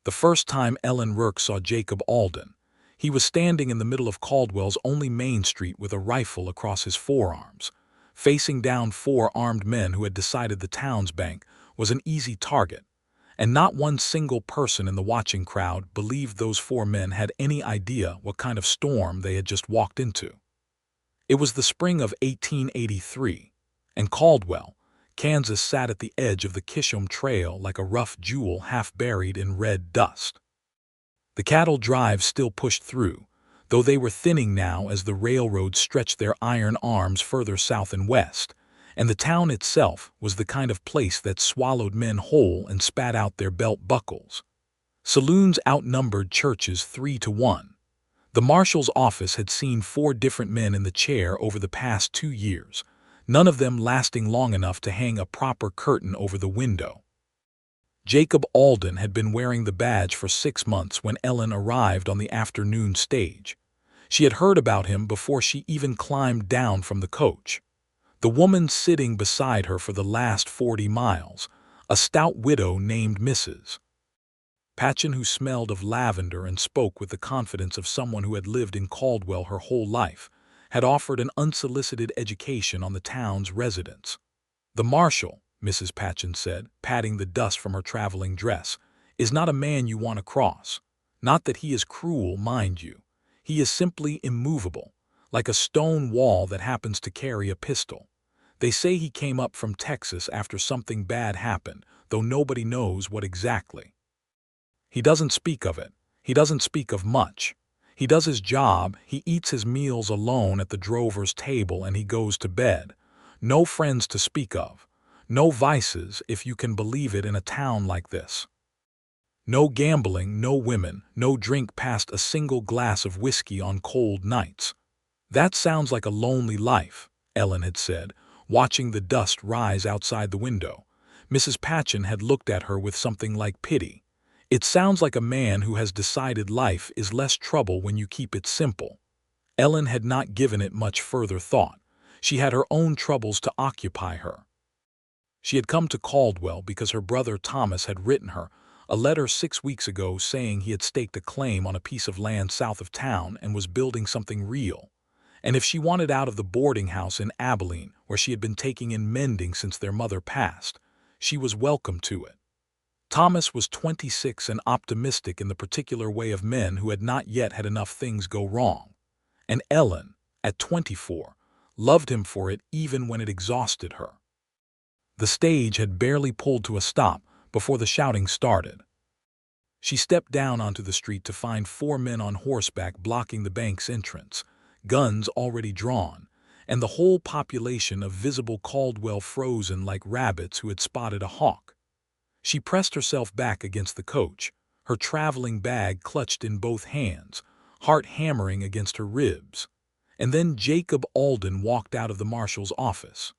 The first time Ellen Rourke saw Jacob Alden, he was standing in the middle of Caldwell's only main street with a rifle across his forearms, facing down four armed men who had decided the town's bank was an easy target, and not one single person in the watching crowd believed those four men had any idea what kind of storm they had just walked into. It was the spring of 1883, and Caldwell, Kansas sat at the edge of the Kishom Trail like a rough jewel half buried in red dust. The cattle drives still pushed through, though they were thinning now as the railroads stretched their iron arms further south and west, and the town itself was the kind of place that swallowed men whole and spat out their belt buckles. Saloons outnumbered churches 3-1. The marshal's office had seen 4 different men in the chair over the past 2 years, none of them lasting long enough to hang a proper curtain over the window. Jacob Alden had been wearing the badge for 6 months when Ellen arrived on the afternoon stage. She had heard about him before she even climbed down from the coach. The woman sitting beside her for the last 40 miles, a stout widow named Mrs. Patchen, who smelled of lavender and spoke with the confidence of someone who had lived in Caldwell her whole life, had offered an unsolicited education on the town's residents. "The marshal," Mrs. Patchen said, patting the dust from her traveling dress, "is not a man you want to cross. Not that he is cruel, mind you. He is simply immovable, like a stone wall that happens to carry a pistol. They say he came up from Texas after something bad happened, though nobody knows what exactly. He doesn't speak of it. He doesn't speak of much. He does his job, he eats his meals alone at the drover's table, and he goes to bed. No friends to speak of. No vices, if you can believe it in a town like this. No gambling, no women, no drink past a single glass of whiskey on cold nights." "That sounds like a lonely life," Ellen had said, watching the dust rise outside the window. Mrs. Patchen had looked at her with something like pity. "It sounds like a man who has decided life is less trouble when you keep it simple." Ellen had not given it much further thought. She had her own troubles to occupy her. She had come to Caldwell because her brother Thomas had written her a letter 6 weeks ago saying he had staked a claim on a piece of land south of town and was building something real. And if she wanted out of the boarding house in Abilene, where she had been taking in mending since their mother passed, she was welcome to it. Thomas was 26 and optimistic in the particular way of men who had not yet had enough things go wrong. And Ellen, at 24, loved him for it even when it exhausted her. The stage had barely pulled to a stop before the shouting started. She stepped down onto the street to find 4 men on horseback blocking the bank's entrance, guns already drawn, and the whole population of visible Caldwell frozen like rabbits who had spotted a hawk. She pressed herself back against the coach, her traveling bag clutched in both hands, heart hammering against her ribs. And then Jacob Alden walked out of the marshal's office.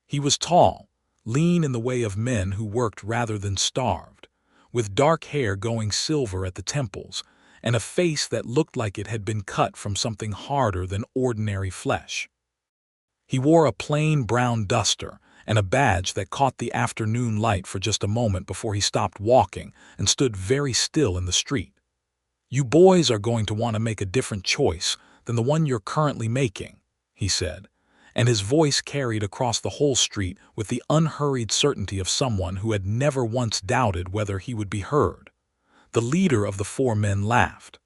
He was tall, lean in the way of men who worked rather than starved, with dark hair going silver at the temples, and a face that looked like it had been cut from something harder than ordinary flesh. He wore a plain brown duster and a badge that caught the afternoon light for just a moment before he stopped walking and stood very still in the street. "You boys are going to want to make a different choice than the one you're currently making," he said, and his voice carried across the whole street with the unhurried certainty of someone who had never once doubted whether he would be heard. The leader of the 4 men laughed.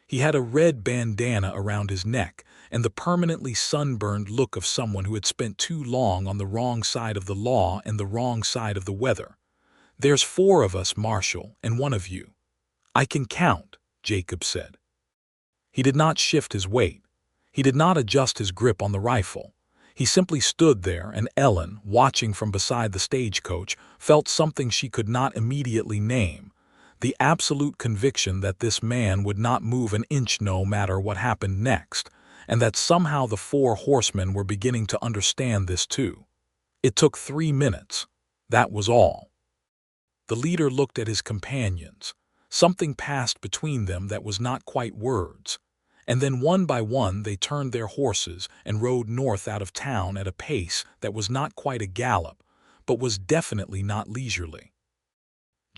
He had a red bandana around his neck and the permanently sunburned look of someone who had spent too long on the wrong side of the law and the wrong side of the weather. "There's 4 of us, Marshal, and 1 of you." "I can count," Jacob said. He did not shift his weight. He did not adjust his grip on the rifle. He simply stood there, and Ellen, watching from beside the stagecoach, felt something she could not immediately name, the absolute conviction that this man would not move an inch no matter what happened next, and that somehow the 4 horsemen were beginning to understand this too. It took 3 minutes. That was all. The leader looked at his companions. Something passed between them that was not quite words. And then one by one they turned their horses and rode north out of town at a pace that was not quite a gallop, but was definitely not leisurely.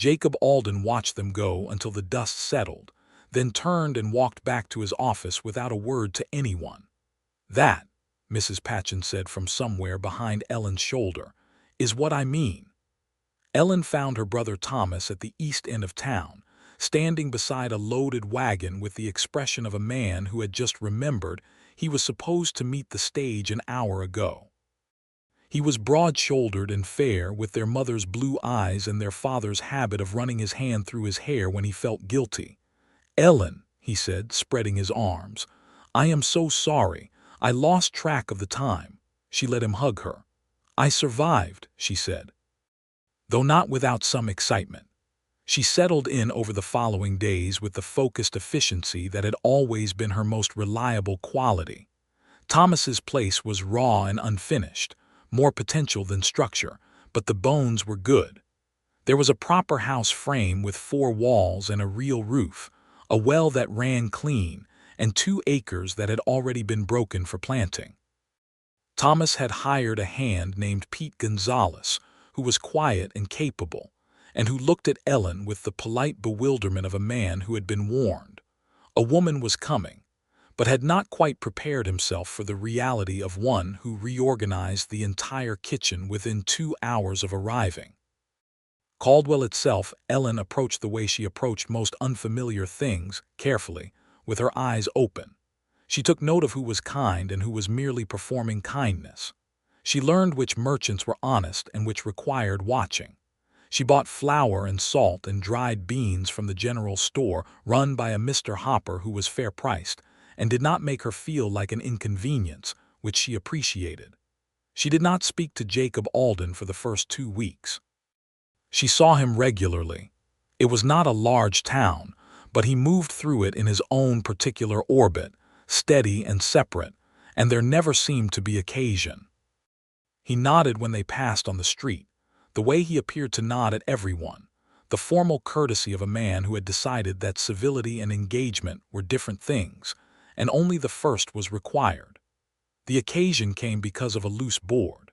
Jacob Alden watched them go until the dust settled, then turned and walked back to his office without a word to anyone. "That," Mrs. Patchen said from somewhere behind Ellen's shoulder, "is what I mean." Ellen found her brother Thomas at the east end of town, standing beside a loaded wagon with the expression of a man who had just remembered he was supposed to meet the stage an hour ago. He was broad-shouldered and fair, with their mother's blue eyes and their father's habit of running his hand through his hair when he felt guilty. "Ellen," he said, spreading his arms, "I am so sorry. I lost track of the time." She let him hug her. "I survived," she said, though not without some excitement. She settled in over the following days with the focused efficiency that had always been her most reliable quality. Thomas's place was raw and unfinished, more potential than structure, but the bones were good. There was a proper house frame with 4 walls and a real roof, a well that ran clean, and 2 acres that had already been broken for planting. Thomas had hired a hand named Pete Gonzalez, who was quiet and capable, and who looked at Ellen with the polite bewilderment of a man who had been warned. A woman was coming, but had not quite prepared himself for the reality of one who reorganized the entire kitchen within 2 hours of arriving. Caldwell itself, Ellen approached the way she approached most unfamiliar things, carefully, with her eyes open. She took note of who was kind and who was merely performing kindness. She learned which merchants were honest and which required watching. She bought flour and salt and dried beans from the general store run by a Mr. Hopper who was fair-priced, and did not make her feel like an inconvenience, which she appreciated. She did not speak to Jacob Alden for the first 2 weeks. She saw him regularly. It was not a large town, but he moved through it in his own particular orbit, steady and separate, and there never seemed to be occasion. He nodded when they passed on the street, the way he appeared to nod at everyone, the formal courtesy of a man who had decided that civility and engagement were different things, and only the first was required. The occasion came because of a loose board.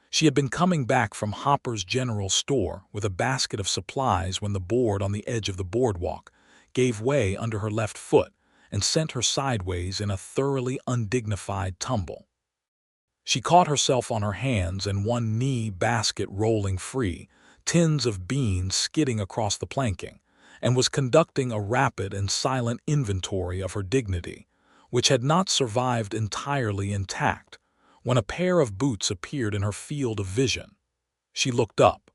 She had been coming back from Hopper's general store with a basket of supplies when the board on the edge of the boardwalk gave way under her left foot and sent her sideways in a thoroughly undignified tumble. She caught herself on her hands and one knee, basket rolling free, tins of beans skidding across the planking, and was conducting a rapid and silent inventory of her dignity, which had not survived entirely intact, when a pair of boots appeared in her field of vision. She looked up.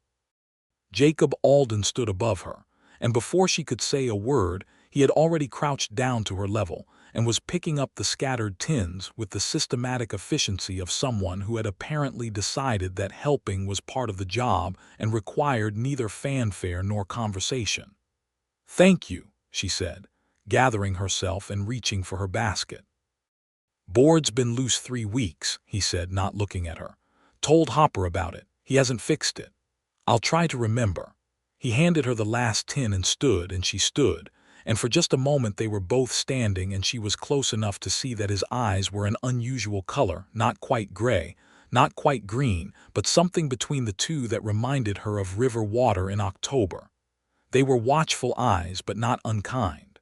Jacob Alden stood above her, and before she could say a word, he had already crouched down to her level and was picking up the scattered tins with the systematic efficiency of someone who had apparently decided that helping was part of the job and required neither fanfare nor conversation. "Thank you," she said, gathering herself and reaching for her basket. "Board's been loose 3 weeks," he said, not looking at her. "Told Hopper about it. He hasn't fixed it. I'll try to remember." He handed her the last tin and she stood, and for just a moment they were both standing, and she was close enough to see that his eyes were an unusual color, not quite gray, not quite green, but something between the two that reminded her of river water in October. They were watchful eyes, but not unkind.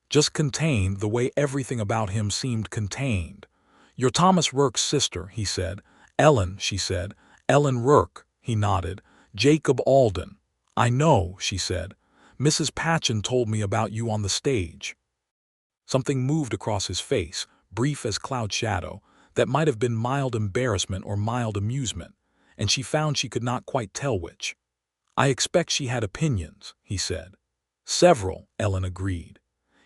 Just contained the way everything about him seemed contained. "You're Thomas Rourke's sister," he said. "Ellen," she said. "Ellen Rourke," he nodded. "Jacob Alden." "I know," she said. "Mrs. Patchen told me about you on the stage." Something moved across his face, brief as cloud shadow, that might have been mild embarrassment or mild amusement, and she found she could not quite tell which. "I expect she had opinions," he said. "Several," Ellen agreed.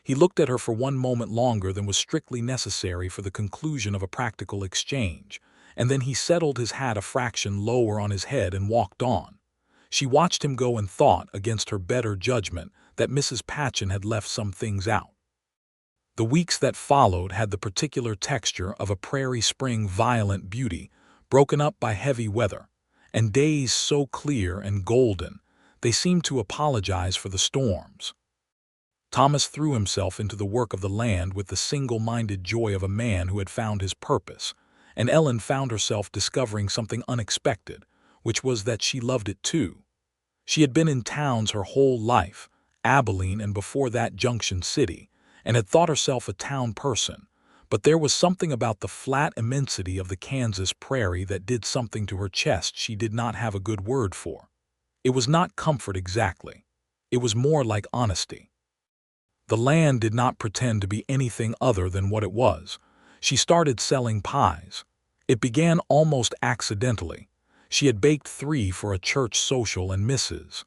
He looked at her for one moment longer than was strictly necessary for the conclusion of a practical exchange, and then he settled his hat a fraction lower on his head and walked on. She watched him go and thought, against her better judgment, that Mrs. Patchen had left some things out. The weeks that followed had the particular texture of a prairie spring violent beauty, broken up by heavy weather, and days so clear and golden, they seemed to apologize for the storms. Thomas threw himself into the work of the land with the single-minded joy of a man who had found his purpose, and Ellen found herself discovering something unexpected, which was that she loved it too. She had been in towns her whole life, Abilene and before that Junction City, and had thought herself a town person, but there was something about the flat immensity of the Kansas prairie that did something to her chest she did not have a good word for. It was not comfort exactly. It was more like honesty. The land did not pretend to be anything other than what it was. She started selling pies. It began almost accidentally. She had baked 3 for a church social and Mrs.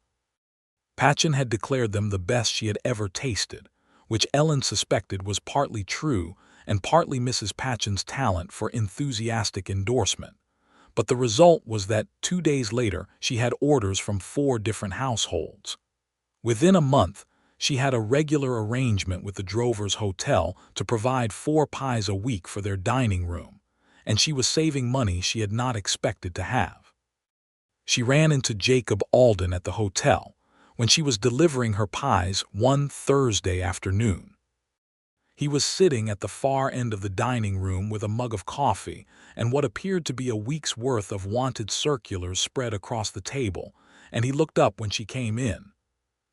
Patchen had declared them the best she had ever tasted, which Ellen suspected was partly true and partly Mrs. Patchen's talent for enthusiastic endorsement. But the result was that 2 days later she had orders from 4 different households. Within a month, she had a regular arrangement with the Drovers Hotel to provide 4 pies a week for their dining room, and she was saving money she had not expected to have. She ran into Jacob Alden at the hotel when she was delivering her pies one Thursday afternoon. He was sitting at the far end of the dining room with a mug of coffee and what appeared to be a week's worth of wanted circulars spread across the table, and he looked up when she came in.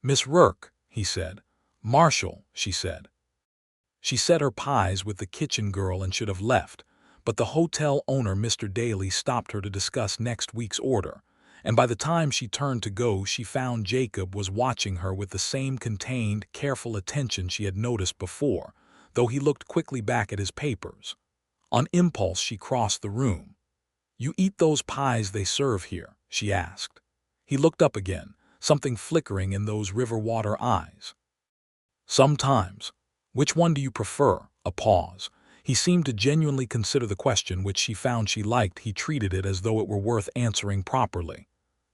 "Miss Rourke," he said. "Marshal," she said. She set her pies with the kitchen girl and should have left, but the hotel owner, Mr. Daly, stopped her to discuss next week's order, and by the time she turned to go she found Jacob was watching her with the same contained, careful attention she had noticed before, though he looked quickly back at his papers. On impulse she crossed the room. "You eat those pies they serve here?" she asked. He looked up again, something flickering in those river-water eyes. "Sometimes. Which one do you prefer?" A pause. He seemed to genuinely consider the question, which she found she liked. He treated it as though it were worth answering properly.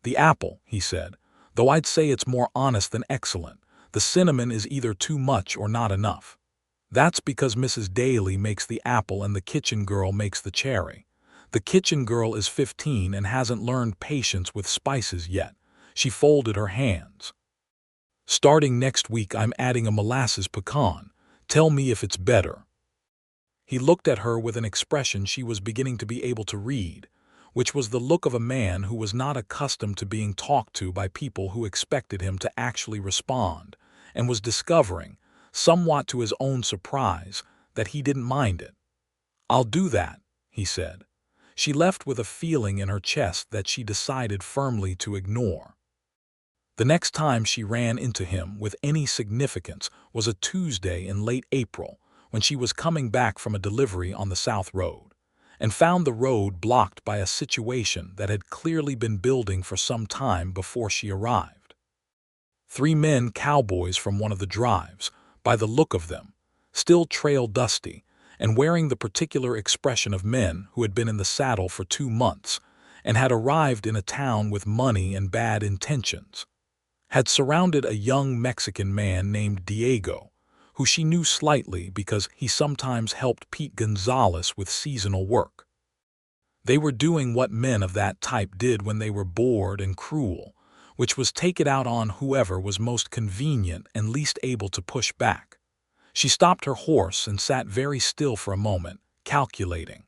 "The apple," he said, "though I'd say it's more honest than excellent. The cinnamon is either too much or not enough. That's because Mrs. Daly makes the apple and the kitchen girl makes the cherry. The kitchen girl is 15 and hasn't learned patience with spices yet." She folded her hands. "Starting next week I'm adding a molasses pecan. Tell me if it's better." He looked at her with an expression she was beginning to be able to read, which was the look of a man who was not accustomed to being talked to by people who expected him to actually respond, and was discovering, somewhat to his own surprise, that he didn't mind it. "I'll do that," he said. She left with a feeling in her chest that she decided firmly to ignore. The next time she ran into him with any significance was a Tuesday in late April, when she was coming back from a delivery on the South Road, and found the road blocked by a situation that had clearly been building for some time before she arrived. 3 men, cowboys from one of the drives, by the look of them, still trail dusty, and wearing the particular expression of men who had been in the saddle for 2 months, and had arrived in a town with money and bad intentions, had surrounded a young Mexican man named Diego, who she knew slightly because he sometimes helped Pete Gonzalez with seasonal work. They were doing what men of that type did when they were bored and cruel, which was take it out on whoever was most convenient and least able to push back. She stopped her horse and sat very still for a moment, calculating.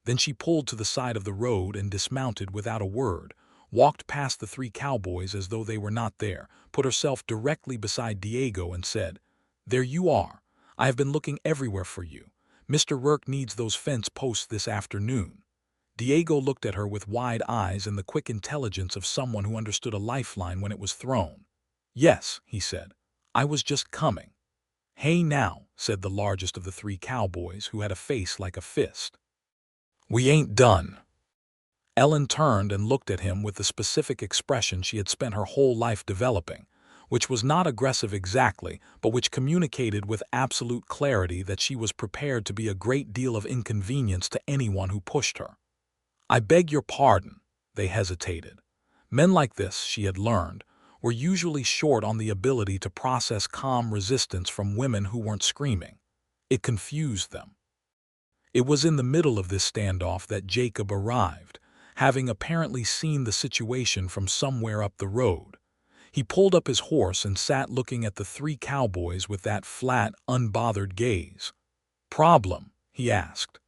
Then she pulled to the side of the road and dismounted without a word, walked past the 3 cowboys as though they were not there, put herself directly beside Diego and said, "There you are. I have been looking everywhere for you. Mr. Rourke needs those fence posts this afternoon." Diego looked at her with wide eyes and the quick intelligence of someone who understood a lifeline when it was thrown. "Yes," he said. "I was just coming." "Hey now," said the largest of the 3 cowboys, who had a face like a fist. "We ain't done." Ellen turned and looked at him with the specific expression she had spent her whole life developing, which was not aggressive exactly, but which communicated with absolute clarity that she was prepared to be a great deal of inconvenience to anyone who pushed her. "I beg your pardon." They hesitated. Men like this, she had learned, were usually short on the ability to process calm resistance from women who weren't screaming. It confused them. It was in the middle of this standoff that Jacob arrived, having apparently seen the situation from somewhere up the road. He pulled up his horse and sat looking at the 3 cowboys with that flat, unbothered gaze. "Problem?" he asked.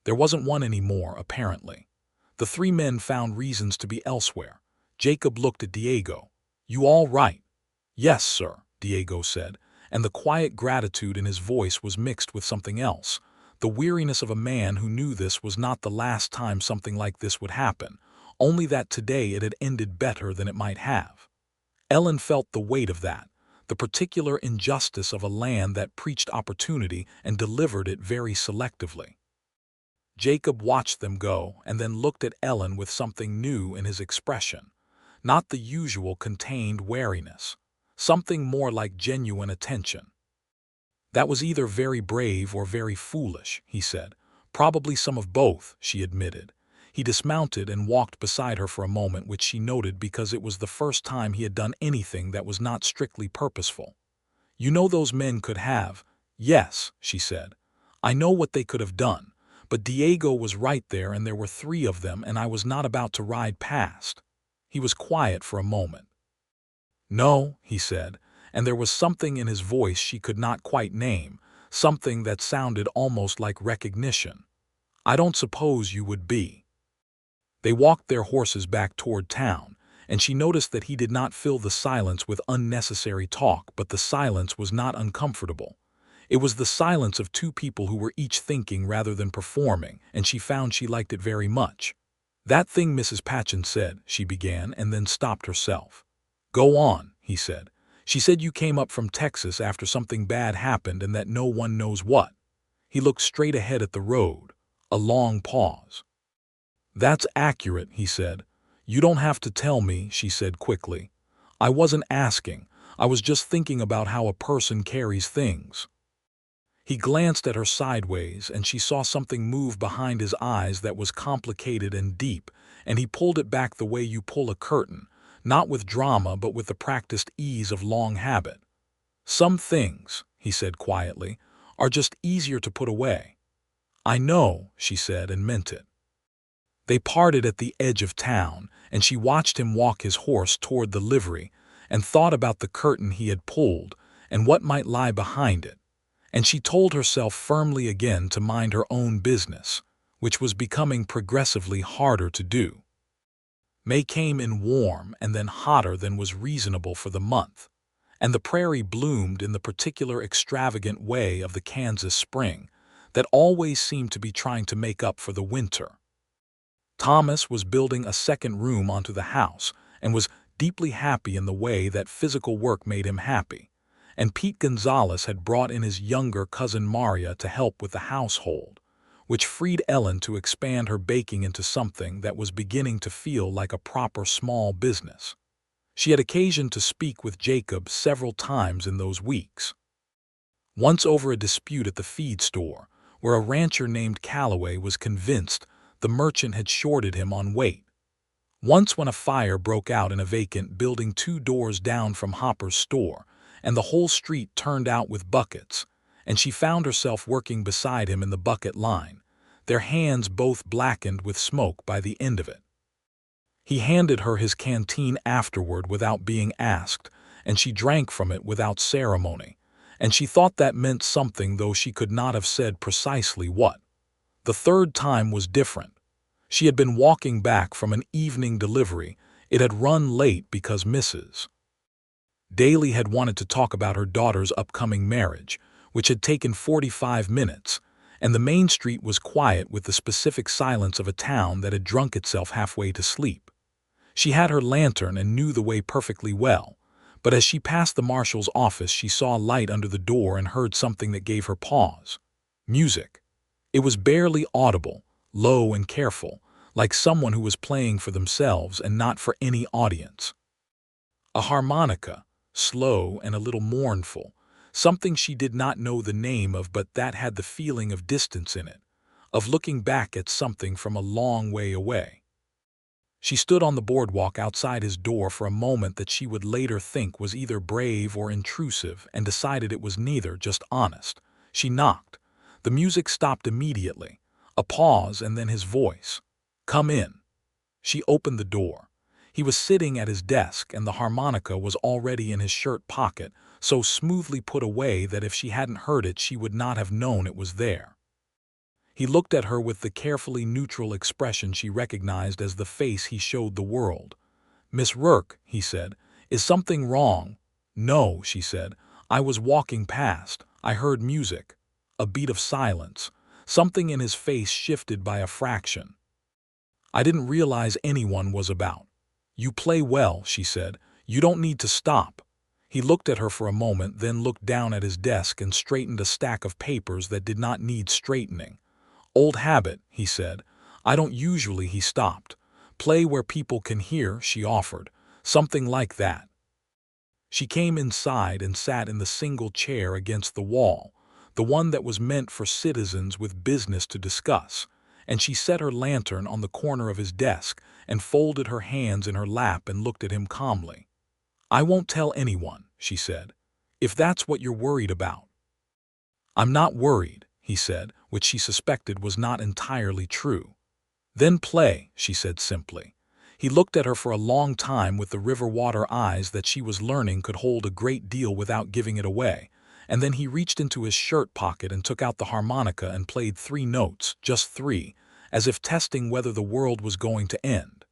There wasn't one anymore, apparently. The 3 men found reasons to be elsewhere. Jacob looked at Diego. "You all right?" "Yes, sir," Diego said, and the quiet gratitude in his voice was mixed with something else, the weariness of a man who knew this was not the last time something like this would happen, only that today it had ended better than it might have. Ellen felt the weight of that, the particular injustice of a land that preached opportunity and delivered it very selectively. Jacob watched them go and then looked at Ellen with something new in his expression, not the usual contained wariness, something more like genuine attention. "That was either very brave or very foolish," he said. "Probably some of both," she admitted. He dismounted and walked beside her for a moment, which she noted because it was the first time he had done anything that was not strictly purposeful. "You know those men could have—" "Yes," she said. "I know what they could have done, but Diego was right there and there were 3 of them and I was not about to ride past." He was quiet for a moment. "No," he said, and there was something in his voice she could not quite name, something that sounded almost like recognition. "I don't suppose you would be." They walked their horses back toward town, and she noticed that he did not fill the silence with unnecessary talk, but the silence was not uncomfortable. It was the silence of 2 people who were each thinking rather than performing, and she found she liked it very much. "That thing Mrs. Patchen said," she began, and then stopped herself. "Go on," he said. "She said you came up from Texas after something bad happened and that no one knows what." He looked straight ahead at the road. A long pause. "That's accurate," he said. "You don't have to tell me," she said quickly. "I wasn't asking. I was just thinking about how a person carries things." He glanced at her sideways, and she saw something move behind his eyes that was complicated and deep, and he pulled it back the way you pull a curtain, not with drama but with the practiced ease of long habit. "Some things," he said quietly, "are just easier to put away." "I know," she said, and meant it. They parted at the edge of town, and she watched him walk his horse toward the livery, and thought about the curtain he had pulled, and what might lie behind it, and she told herself firmly again to mind her own business, which was becoming progressively harder to do. May came in warm and then hotter than was reasonable for the month, and the prairie bloomed in the particular extravagant way of the Kansas spring that always seemed to be trying to make up for the winter. Thomas was building a second room onto the house and was deeply happy in the way that physical work made him happy, and Pete Gonzalez had brought in his younger cousin Maria to help with the household, which freed Ellen to expand her baking into something that was beginning to feel like a proper small business. She had occasion to speak with Jacob several times in those weeks. Once over a dispute at the feed store, where a rancher named Calloway was convinced the merchant had shorted him on weight. Once when a fire broke out in a vacant building 2 doors down from Hopper's store, and the whole street turned out with buckets, and she found herself working beside him in the bucket line, their hands both blackened with smoke by the end of it. He handed her his canteen afterward without being asked, and she drank from it without ceremony, and she thought that meant something, though she could not have said precisely what. The 3rd time was different. She had been walking back from an evening delivery. It had run late because Mrs. Daly had wanted to talk about her daughter's upcoming marriage, which had taken 45 minutes, and the main street was quiet with the specific silence of a town that had drunk itself halfway to sleep. She had her lantern and knew the way perfectly well, but as she passed the marshal's office she saw a light under the door and heard something that gave her pause. Music. It was barely audible, low and careful, like someone who was playing for themselves and not for any audience. A harmonica, slow and a little mournful, something she did not know the name of but that had the feeling of distance in it, of looking back at something from a long way away. She stood on the boardwalk outside his door for a moment that she would later think was either brave or intrusive, and decided it was neither, just honest. She knocked. The music stopped immediately. A pause and then his voice. "Come in." She opened the door. He was sitting at his desk and the harmonica was already in his shirt pocket, so smoothly put away that if she hadn't heard it she would not have known it was there. He looked at her with the carefully neutral expression she recognized as the face he showed the world. "Miss Rourke," he said, "is something wrong?" "No," she said. "I was walking past. I heard music." A beat of silence. Something in his face shifted by a fraction. "I didn't realize anyone was about." "You play well," she said. "You don't need to stop." He looked at her for a moment, then looked down at his desk and straightened a stack of papers that did not need straightening. "Old habit," he said. "I don't usually." He stopped. "Play where people can hear," she offered. "Something like that." She came inside and sat in the single chair against the wall, the one that was meant for citizens with business to discuss, and she set her lantern on the corner of his desk and folded her hands in her lap and looked at him calmly. "I won't tell anyone," she said, "if that's what you're worried about." "I'm not worried," he said, which she suspected was not entirely true. "Then play," she said simply. He looked at her for a long time with the river water eyes that she was learning could hold a great deal without giving it away, and then he reached into his shirt pocket and took out the harmonica and played 3 notes, just 3, as if testing whether the world was going to end.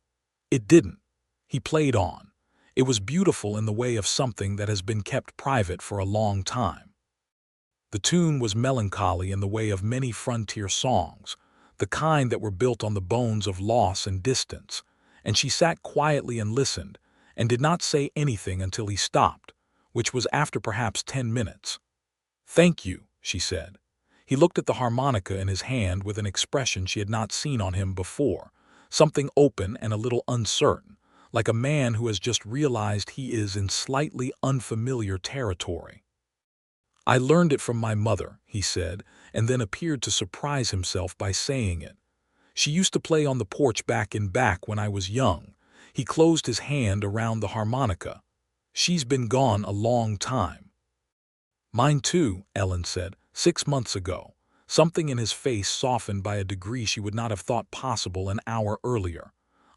It didn't. He played on. It was beautiful in the way of something that has been kept private for a long time. The tune was melancholy in the way of many frontier songs, the kind that were built on the bones of loss and distance, and she sat quietly and listened, and did not say anything until he stopped, which was after perhaps 10 minutes. "Thank you," she said. He looked at the harmonica in his hand with an expression she had not seen on him before, something open and a little uncertain, like a man who has just realized he is in slightly unfamiliar territory. "I learned it from my mother," he said, and then appeared to surprise himself by saying it. "She used to play on the porch back when I was young." He closed his hand around the harmonica. "She's been gone a long time." "Mine too," Ellen said, "6 months ago." Something in his face softened by a degree she would not have thought possible an hour earlier.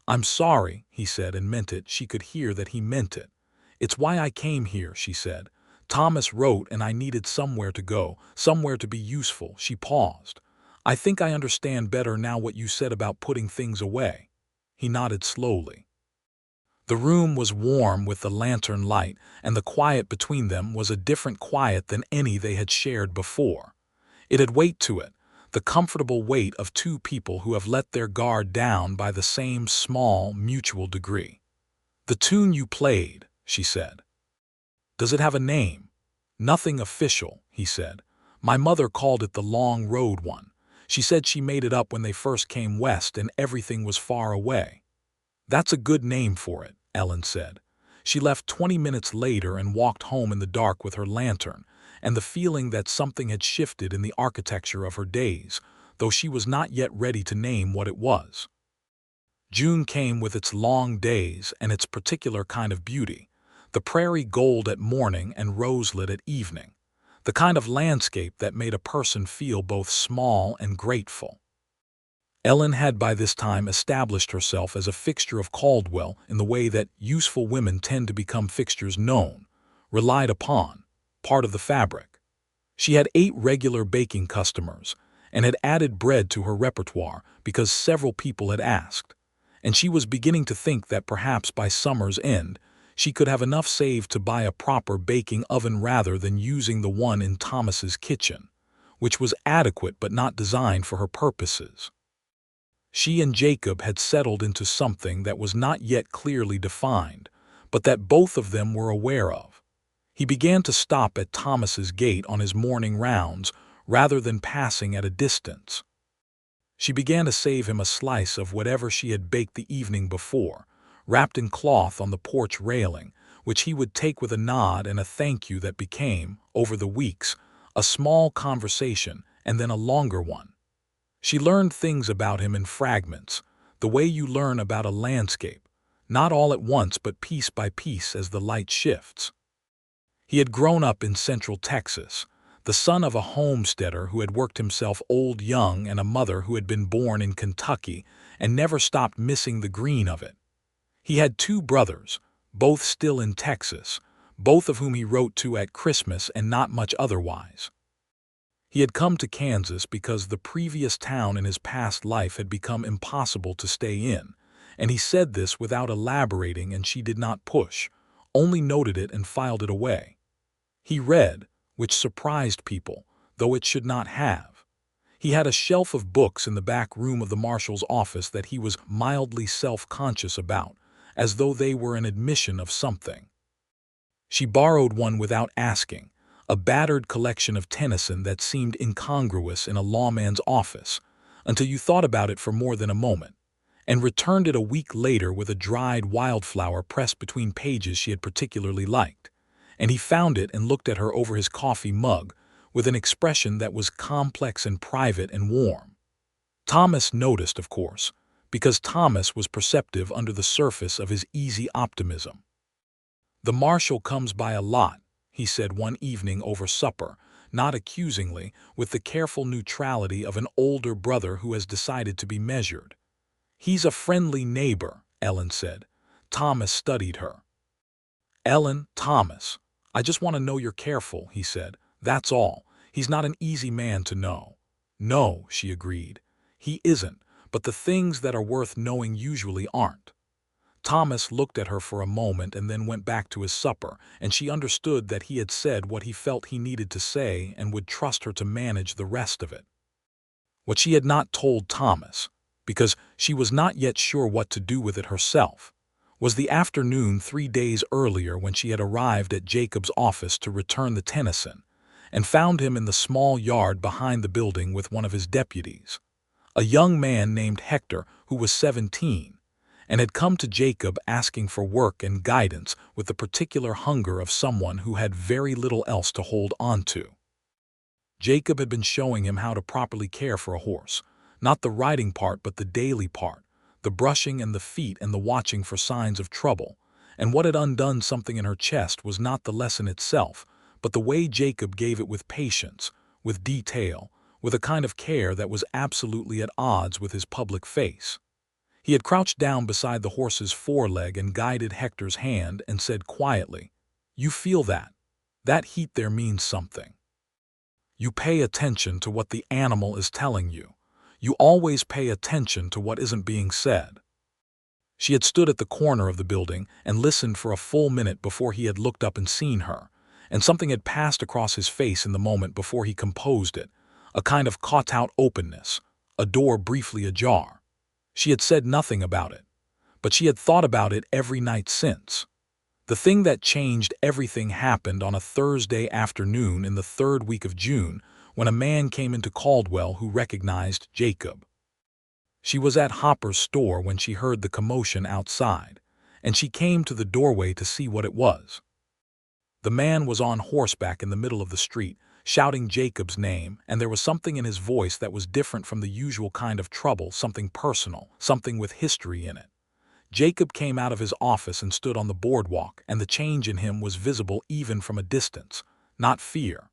"I'm sorry," he said, and meant it. She could hear that he meant it. "It's why I came here," she said. "Thomas wrote and I needed somewhere to go, somewhere to be useful." She paused. "I think I understand better now what you said about putting things away." He nodded slowly. The room was warm with the lantern light, and the quiet between them was a different quiet than any they had shared before. It had weight to it, the comfortable weight of 2 people who have let their guard down by the same small, mutual degree. "The tune you played," she said. "Does it have a name?" "Nothing official," he said. "My mother called it the Long Road one. She said she made it up when they first came west and everything was far away." "That's a good name for it," Ellen said. She left 20 minutes later and walked home in the dark with her lantern, and the feeling that something had shifted in the architecture of her days, though she was not yet ready to name what it was. June came with its long days and its particular kind of beauty, the prairie gold at morning and roselit at evening, the kind of landscape that made a person feel both small and grateful. Ellen had by this time established herself as a fixture of Caldwell in the way that useful women tend to become fixtures, known, relied upon, part of the fabric. She had 8 regular baking customers and had added bread to her repertoire because several people had asked, and she was beginning to think that perhaps by summer's end she could have enough saved to buy a proper baking oven rather than using the one in Thomas's kitchen, which was adequate but not designed for her purposes. She and Jacob had settled into something that was not yet clearly defined, but that both of them were aware of. He began to stop at Thomas's gate on his morning rounds rather than passing at a distance. She began to save him a slice of whatever she had baked the evening before, wrapped in cloth on the porch railing, which he would take with a nod and a thank you that became, over the weeks, a small conversation and then a longer one. She learned things about him in fragments, the way you learn about a landscape, not all at once but piece by piece as the light shifts. He had grown up in Central Texas, the son of a homesteader who had worked himself old young and a mother who had been born in Kentucky and never stopped missing the green of it. He had 2 brothers, both still in Texas, both of whom he wrote to at Christmas and not much otherwise. He had come to Kansas because the previous town in his past life had become impossible to stay in, and he said this without elaborating, and she did not push, only noted it and filed it away. He read, which surprised people, though it should not have. He had a shelf of books in the back room of the marshal's office that he was mildly self-conscious about, as though they were an admission of something. She borrowed one without asking, a battered collection of Tennyson that seemed incongruous in a lawman's office, until you thought about it for more than a moment, and returned it a week later with a dried wildflower pressed between pages she had particularly liked. And he found it and looked at her over his coffee mug with an expression that was complex and private and warm. Thomas noticed, of course, because Thomas was perceptive under the surface of his easy optimism. "The marshal comes by a lot," he said one evening over supper, not accusingly, with the careful neutrality of an older brother who has decided to be measured. "He's a friendly neighbor," Ellen said. Thomas studied her. "Ellen, Thomas, I just want to know you're careful," he said. "That's all. He's not an easy man to know." "No," she agreed. "He isn't, but the things that are worth knowing usually aren't." Thomas looked at her for a moment and then went back to his supper, and she understood that he had said what he felt he needed to say and would trust her to manage the rest of it. What she had not told Thomas, because she was not yet sure what to do with it herself, was the afternoon 3 days earlier when she had arrived at Jacob's office to return the Tennyson, and found him in the small yard behind the building with one of his deputies, a young man named Hector who was 17, and had come to Jacob asking for work and guidance with the particular hunger of someone who had very little else to hold on to. Jacob had been showing him how to properly care for a horse, not the riding part but the daily part, the brushing and the feet and the watching for signs of trouble, and what had undone something in her chest was not the lesson itself, but the way Jacob gave it with patience, with detail, with a kind of care that was absolutely at odds with his public face. He had crouched down beside the horse's foreleg and guided Hector's hand and said quietly, "You feel that? That heat there means something. You pay attention to what the animal is telling you. You always pay attention to what isn't being said." She had stood at the corner of the building and listened for a full minute before he had looked up and seen her, and something had passed across his face in the moment before he composed it, a kind of caught-out openness, a door briefly ajar. She had said nothing about it, but she had thought about it every night since. The thing that changed everything happened on a Thursday afternoon in the 3rd week of June, when a man came into Caldwell who recognized Jacob. She was at Hopper's store when she heard the commotion outside, and she came to the doorway to see what it was. The man was on horseback in the middle of the street, shouting Jacob's name, and there was something in his voice that was different from the usual kind of trouble, something personal, something with history in it. Jacob came out of his office and stood on the boardwalk, and the change in him was visible even from a distance, not fear.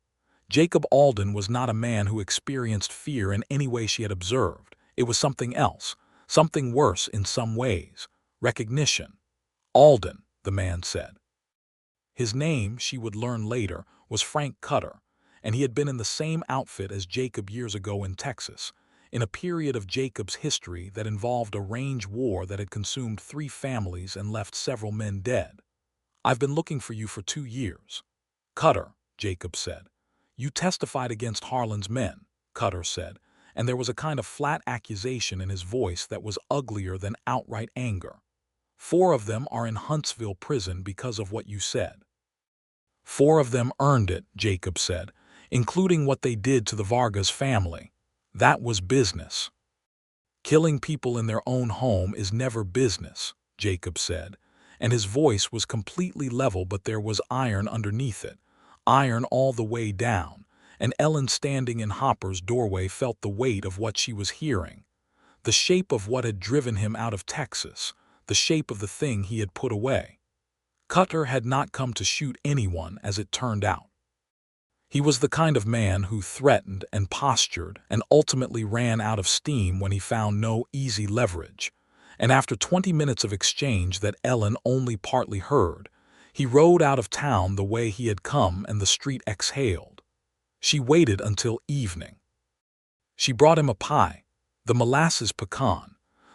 Jacob Alden was not a man who experienced fear in any way she had observed. It was something else, something worse in some ways, recognition. "Alden," the man said. His name, she would learn later, was Frank Cutter, and he had been in the same outfit as Jacob years ago in Texas, in a period of Jacob's history that involved a range war that had consumed 3 families and left several men dead. "I've been looking for you for 2 years. "Cutter," Jacob said. "You testified against Harlan's men," Cutter said, and there was a kind of flat accusation in his voice that was uglier than outright anger. "4 of them are in Huntsville prison because of what you said." "4 of them earned it," Jacob said, "including what they did to the Vargas family. That was business." "Killing people in their own home is never business," Jacob said, and his voice was completely level, but there was iron underneath it, iron all the way down, and Ellen standing in Hopper's doorway felt the weight of what she was hearing, the shape of what had driven him out of Texas, the shape of the thing he had put away. Cutter had not come to shoot anyone, as it turned out. He was the kind of man who threatened and postured and ultimately ran out of steam when he found no easy leverage, and after 20 minutes of exchange that Ellen only partly heard, he rode out of town the way he had come, and the street exhaled. She waited until evening. She brought him a pie, the molasses pecan,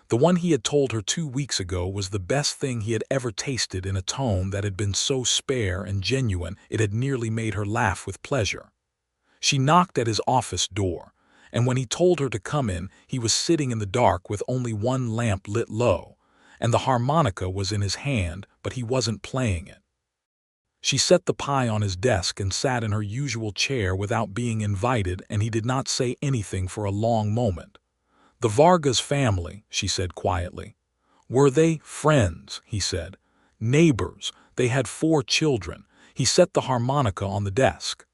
The one he had told her 2 weeks ago was the best thing he had ever tasted, in a tone that had been so spare and genuine it had nearly made her laugh with pleasure. She knocked at his office door, and when he told her to come in, he was sitting in the dark with only one lamp lit low, and the harmonica was in his hand, but he wasn't playing it. She set the pie on his desk and sat in her usual chair without being invited, and he did not say anything for a long moment. "The Vargas family," she said quietly. "Were they friends?" he said. "Neighbors. They had 4 children." He set the harmonica on the desk.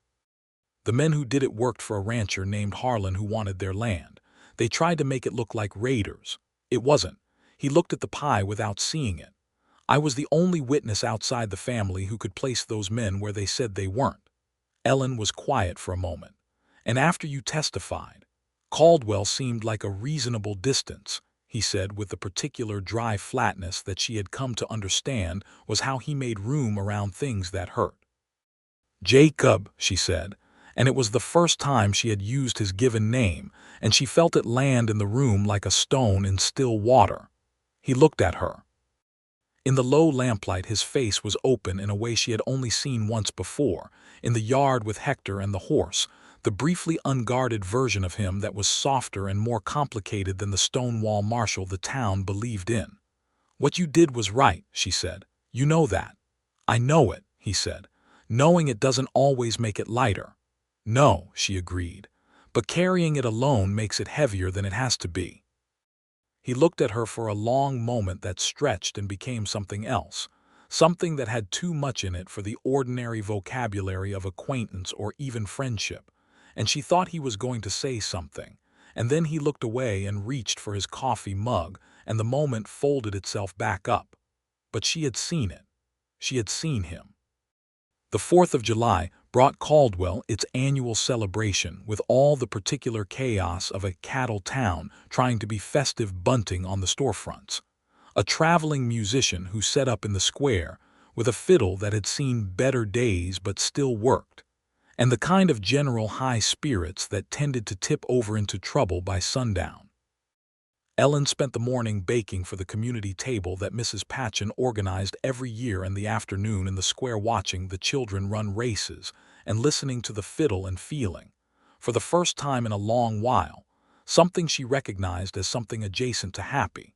"The men who did it worked for a rancher named Harlan who wanted their land. They tried to make it look like raiders. It wasn't." He looked at the pie without seeing it. "I was the only witness outside the family who could place those men where they said they weren't." Ellen was quiet for a moment. "And after you testified, Caldwell seemed like a reasonable distance," he said with the particular dry flatness that she had come to understand was how he made room around things that hurt. "Jacob," she said, and it was the first time she had used his given name, and she felt it land in the room like a stone in still water. He looked at her. In the low lamplight his face was open in a way she had only seen once before, in the yard with Hector and the horse, the briefly unguarded version of him that was softer and more complicated than the Stonewall Marshal the town believed in. "What you did was right," she said. "You know that." "I know it," he said. "Knowing it doesn't always make it lighter." "No," she agreed, "but carrying it alone makes it heavier than it has to be." He looked at her for a long moment that stretched and became something else, something that had too much in it for the ordinary vocabulary of acquaintance or even friendship, and she thought he was going to say something, and then he looked away and reached for his coffee mug, and the moment folded itself back up. But she had seen it. She had seen him. The 4th of July brought Caldwell its annual celebration with all the particular chaos of a cattle town trying to be festive bunting on the storefronts. A traveling musician who set up in the square with a fiddle that had seen better days but still worked, and the kind of general high spirits that tended to tip over into trouble by sundown. Ellen spent the morning baking for the community table that Mrs. Patchen organized every year, and the afternoon in the square watching the children run races and listening to the fiddle and feeling, for the first time in a long while, something she recognized as something adjacent to happy.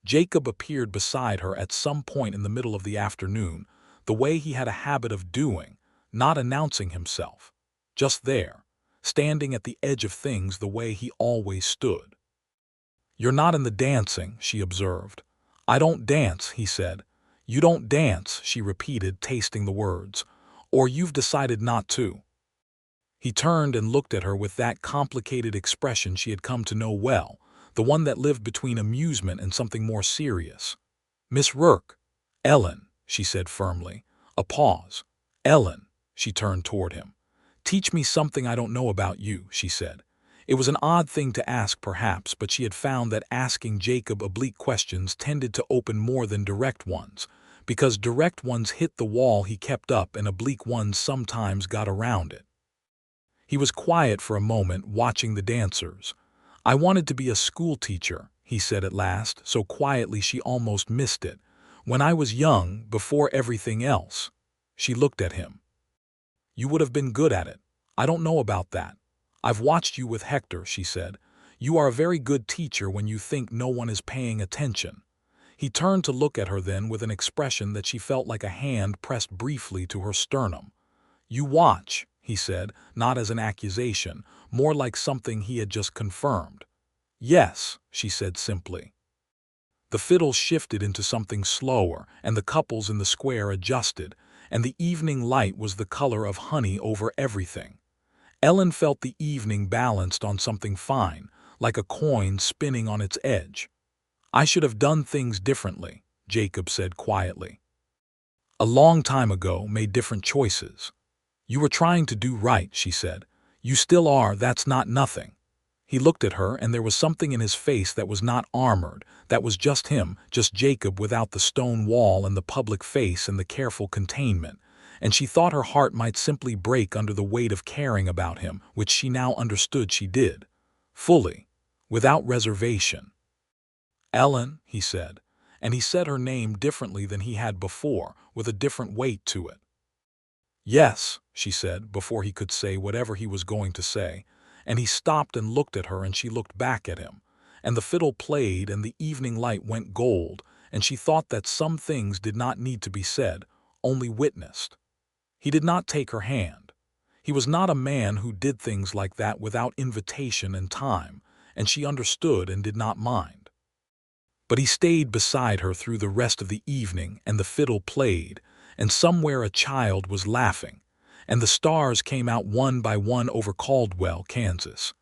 Jacob appeared beside her at some point in the middle of the afternoon, the way he had a habit of doing, not announcing himself, just there, standing at the edge of things the way he always stood. "You're not in the dancing," she observed. "I don't dance," he said. "You don't dance," she repeated, tasting the words. "Or you've decided not to." He turned and looked at her with that complicated expression she had come to know well, the one that lived between amusement and something more serious. "Miss Rourke." "Ellen," she said firmly. A pause. "Ellen," she turned toward him. "Teach me something I don't know about you," she said. It was an odd thing to ask, perhaps, but she had found that asking Jacob oblique questions tended to open more than direct ones, because direct ones hit the wall he kept up and oblique ones sometimes got around it. He was quiet for a moment, watching the dancers. "I wanted to be a schoolteacher," he said at last, so quietly she almost missed it. "When I was young, before everything else." She looked at him. "You would have been good at it." "I don't know about that. I've watched you with Hector," she said. "You are a very good teacher when you think no one is paying attention." He turned to look at her then with an expression that she felt like a hand pressed briefly to her sternum. "You watch," he said, not as an accusation, more like something he had just confirmed. "Yes," she said simply. The fiddle shifted into something slower, and the couples in the square adjusted, and the evening light was the color of honey over everything. Ellen felt the evening balanced on something fine, like a coin spinning on its edge. "I should have done things differently," Jacob said quietly. "A long time ago, made different choices." "You were trying to do right," she said. "You still are, that's not nothing." He looked at her, and there was something in his face that was not armored, that was just him, just Jacob without the stone wall and the public face and the careful containment, and she thought her heart might simply break under the weight of caring about him, which she now understood she did. Fully. Without reservation. "Ellen," he said, and he said her name differently than he had before, with a different weight to it. "Yes," she said, before he could say whatever he was going to say, and he stopped and looked at her and she looked back at him, and the fiddle played and the evening light went gold, and she thought that some things did not need to be said, only witnessed. He did not take her hand. He was not a man who did things like that without invitation and time, and she understood and did not mind. But he stayed beside her through the rest of the evening, and the fiddle played, and somewhere a child was laughing, and the stars came out one by one over Caldwell, Kansas.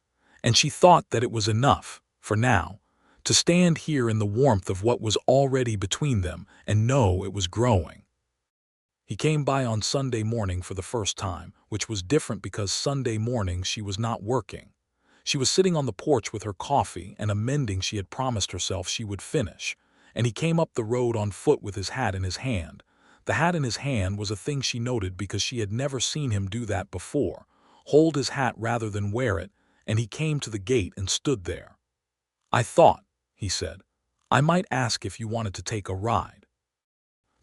And she thought that it was enough, for now, to stand here in the warmth of what was already between them and know it was growing. He came by on Sunday morning for the first time, which was different because Sunday mornings she was not working. She was sitting on the porch with her coffee and a mending she had promised herself she would finish, and he came up the road on foot with his hat in his hand. The hat in his hand was a thing she noted because she had never seen him do that before, hold his hat rather than wear it, and he came to the gate and stood there. "I thought," he said, "I might ask if you wanted to take a ride.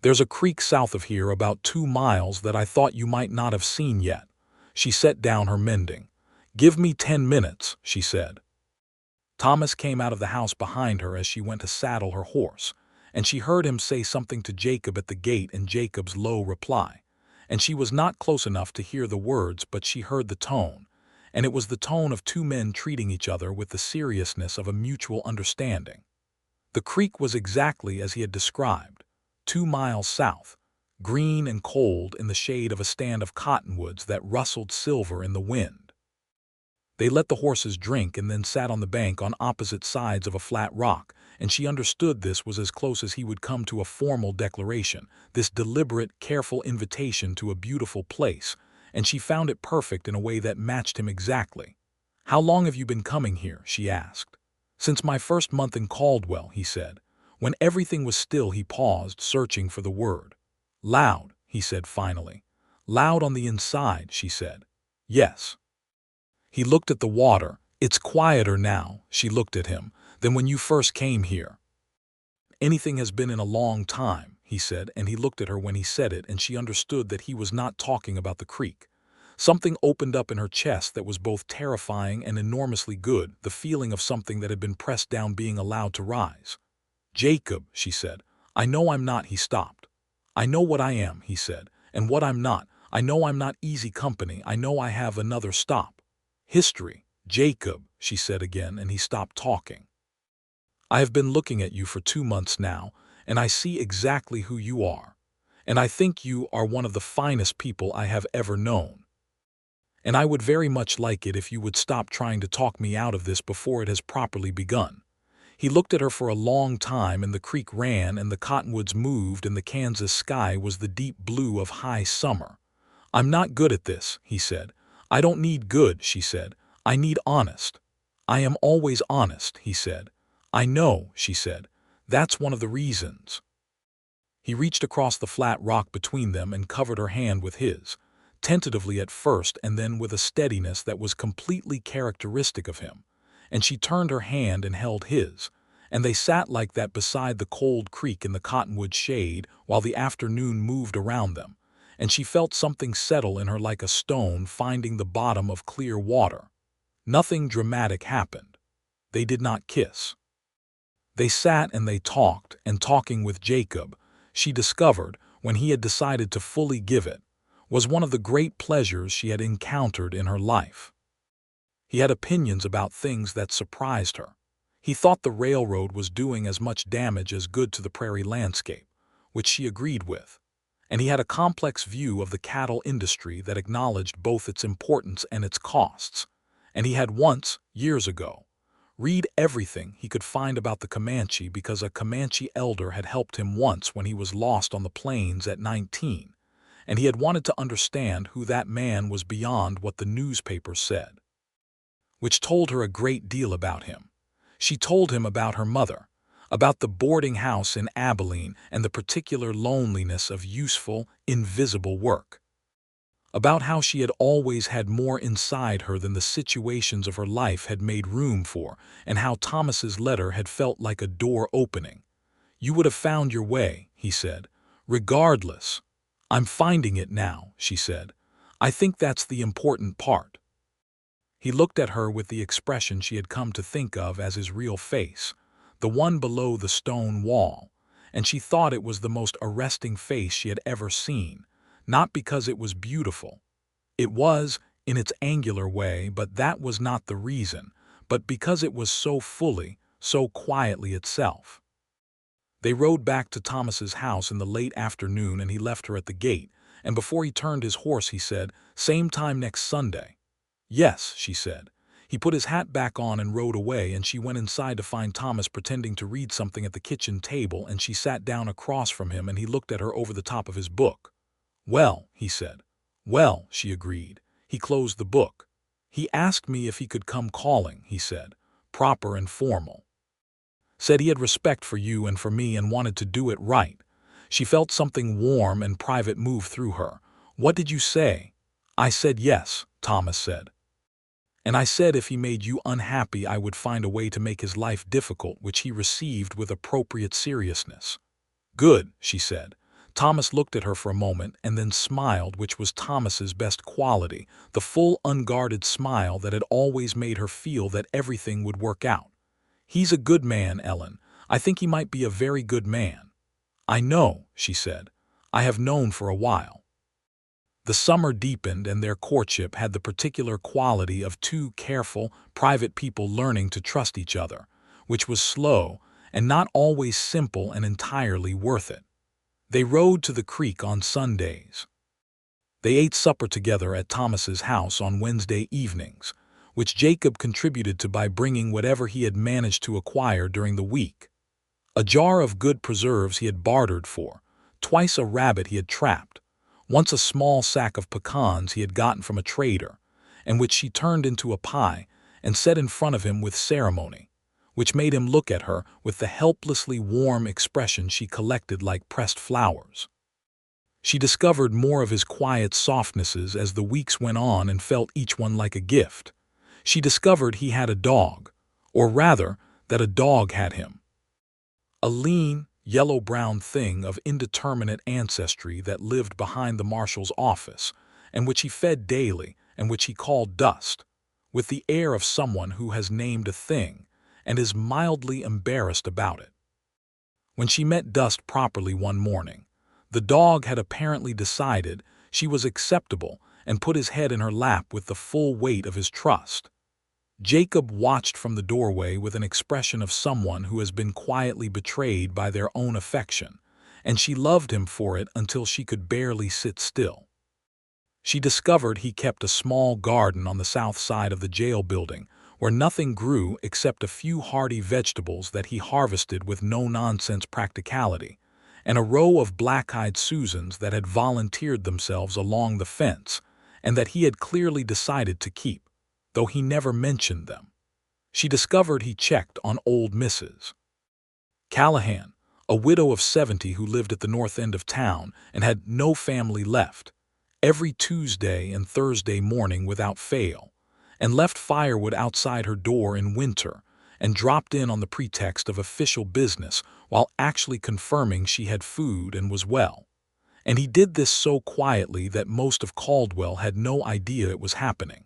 There's a creek south of here about 2 miles that I thought you might not have seen yet." She set down her mending. "Give me 10 minutes," she said. Thomas came out of the house behind her as she went to saddle her horse, and she heard him say something to Jacob at the gate and Jacob's low reply, and she was not close enough to hear the words, but she heard the tone, and it was the tone of 2 men treating each other with the seriousness of a mutual understanding. The creek was exactly as he had described, 2 miles south, green and cold in the shade of a stand of cottonwoods that rustled silver in the wind. They let the horses drink and then sat on the bank on opposite sides of a flat rock, and she understood this was as close as he would come to a formal declaration, this deliberate, careful invitation to a beautiful place, and she found it perfect in a way that matched him exactly. "How long have you been coming here?" she asked. "Since my first month in Caldwell," he said. When everything was still, he paused, searching for the word. "Loud," he said finally. "Loud on the inside," she said. "Yes." He looked at the water. "It's quieter now," she looked at him, "than when you first came here." "Anything has been in a long time," he said, and he looked at her when he said it, and she understood that he was not talking about the creek. Something opened up in her chest that was both terrifying and enormously good, the feeling of something that had been pressed down being allowed to rise. "Jacob," she said, "I know I'm not." He stopped. "I know what I am," he said, "and what I'm not. I know I'm not easy company. I know I have another stop. History." "Jacob," she said again, and he stopped talking. "I have been looking at you for 2 months now, and I see exactly who you are. And I think you are one of the finest people I have ever known. And I would very much like it if you would stop trying to talk me out of this before it has properly begun." He looked at her for a long time, and the creek ran and the cottonwoods moved and the Kansas sky was the deep blue of high summer. "I'm not good at this," he said. "I don't need good," she said. "I need honest." "I am always honest," he said. "I know," she said. "That's one of the reasons." He reached across the flat rock between them and covered her hand with his, tentatively at first and then with a steadiness that was completely characteristic of him, and she turned her hand and held his, and they sat like that beside the cold creek in the cottonwood shade while the afternoon moved around them, and she felt something settle in her like a stone finding the bottom of clear water. Nothing dramatic happened. They did not kiss. They sat and they talked, and talking with Jacob, she discovered, when he had decided to fully give it, was one of the great pleasures she had encountered in her life. He had opinions about things that surprised her. He thought the railroad was doing as much damage as good to the prairie landscape, which she agreed with, and he had a complex view of the cattle industry that acknowledged both its importance and its costs, and he had once, years ago, read everything he could find about the Comanche because a Comanche elder had helped him once when he was lost on the plains at 19, and he had wanted to understand who that man was beyond what the newspapers said, which told her a great deal about him. She told him about her mother, about the boarding house in Abilene and the particular loneliness of useful, invisible work. about how she had always had more inside her than the situations of her life had made room for, and how Thomas's letter had felt like a door opening. "You would have found your way," he said, "regardless." "I'm finding it now," she said. "I think that's the important part." He looked at her with the expression she had come to think of as his real face, the one below the stone wall, and she thought it was the most arresting face she had ever seen, not because it was beautiful. It was, in its angular way, but that was not the reason, but because it was so fully, so quietly itself. They rode back to Thomas's house in the late afternoon, and he left her at the gate, and before he turned his horse he said, "Same time next Sunday." "Yes," she said. He put his hat back on and rode away, and she went inside to find Thomas pretending to read something at the kitchen table, and she sat down across from him, and he looked at her over the top of his book. "Well," he said. "Well," she agreed. He closed the book. "He asked me if he could come calling," he said, proper and formal. "Said he had respect for you and for me and wanted to do it right." She felt something warm and private move through her. "What did you say?" "I said yes," Thomas said. "And I said if he made you unhappy I would find a way to make his life difficult," which he received with appropriate seriousness. "Good," she said. Thomas looked at her for a moment and then smiled, which was Thomas's best quality, the full, unguarded smile that had always made her feel that everything would work out. "He's a good man, Ellen. I think he might be a very good man." "I know," she said. "I have known for a while." The summer deepened, and their courtship had the particular quality of two careful, private people learning to trust each other, which was slow and not always simple and entirely worth it. They rode to the creek on Sundays. They ate supper together at Thomas's house on Wednesday evenings, which Jacob contributed to by bringing whatever he had managed to acquire during the week. A jar of good preserves he had bartered for, twice a rabbit he had trapped, once a small sack of pecans he had gotten from a trader, and which she turned into a pie and set in front of him with ceremony, which made him look at her with the helplessly warm expression she collected like pressed flowers. She discovered more of his quiet softnesses as the weeks went on and felt each one like a gift. She discovered he had a dog, or rather, that a dog had him. A lean, yellow-brown thing of indeterminate ancestry that lived behind the marshal's office, and which he fed daily and which he called Dust, with the air of someone who has named a thing and is mildly embarrassed about it. When she met Dust properly one morning, the dog had apparently decided she was acceptable and put his head in her lap with the full weight of his trust. Jacob watched from the doorway with an expression of someone who has been quietly betrayed by their own affection, and she loved him for it until she could barely sit still. She discovered he kept a small garden on the south side of the jail building, where nothing grew except a few hardy vegetables that he harvested with no-nonsense practicality, and a row of black-eyed Susans that had volunteered themselves along the fence, and that he had clearly decided to keep, though he never mentioned them. She discovered he checked on old Mrs. Callahan, a widow of 70 who lived at the north end of town and had no family left, every Tuesday and Thursday morning without fail, and left firewood outside her door in winter and dropped in on the pretext of official business while actually confirming she had food and was well. And he did this so quietly that most of Caldwell had no idea it was happening.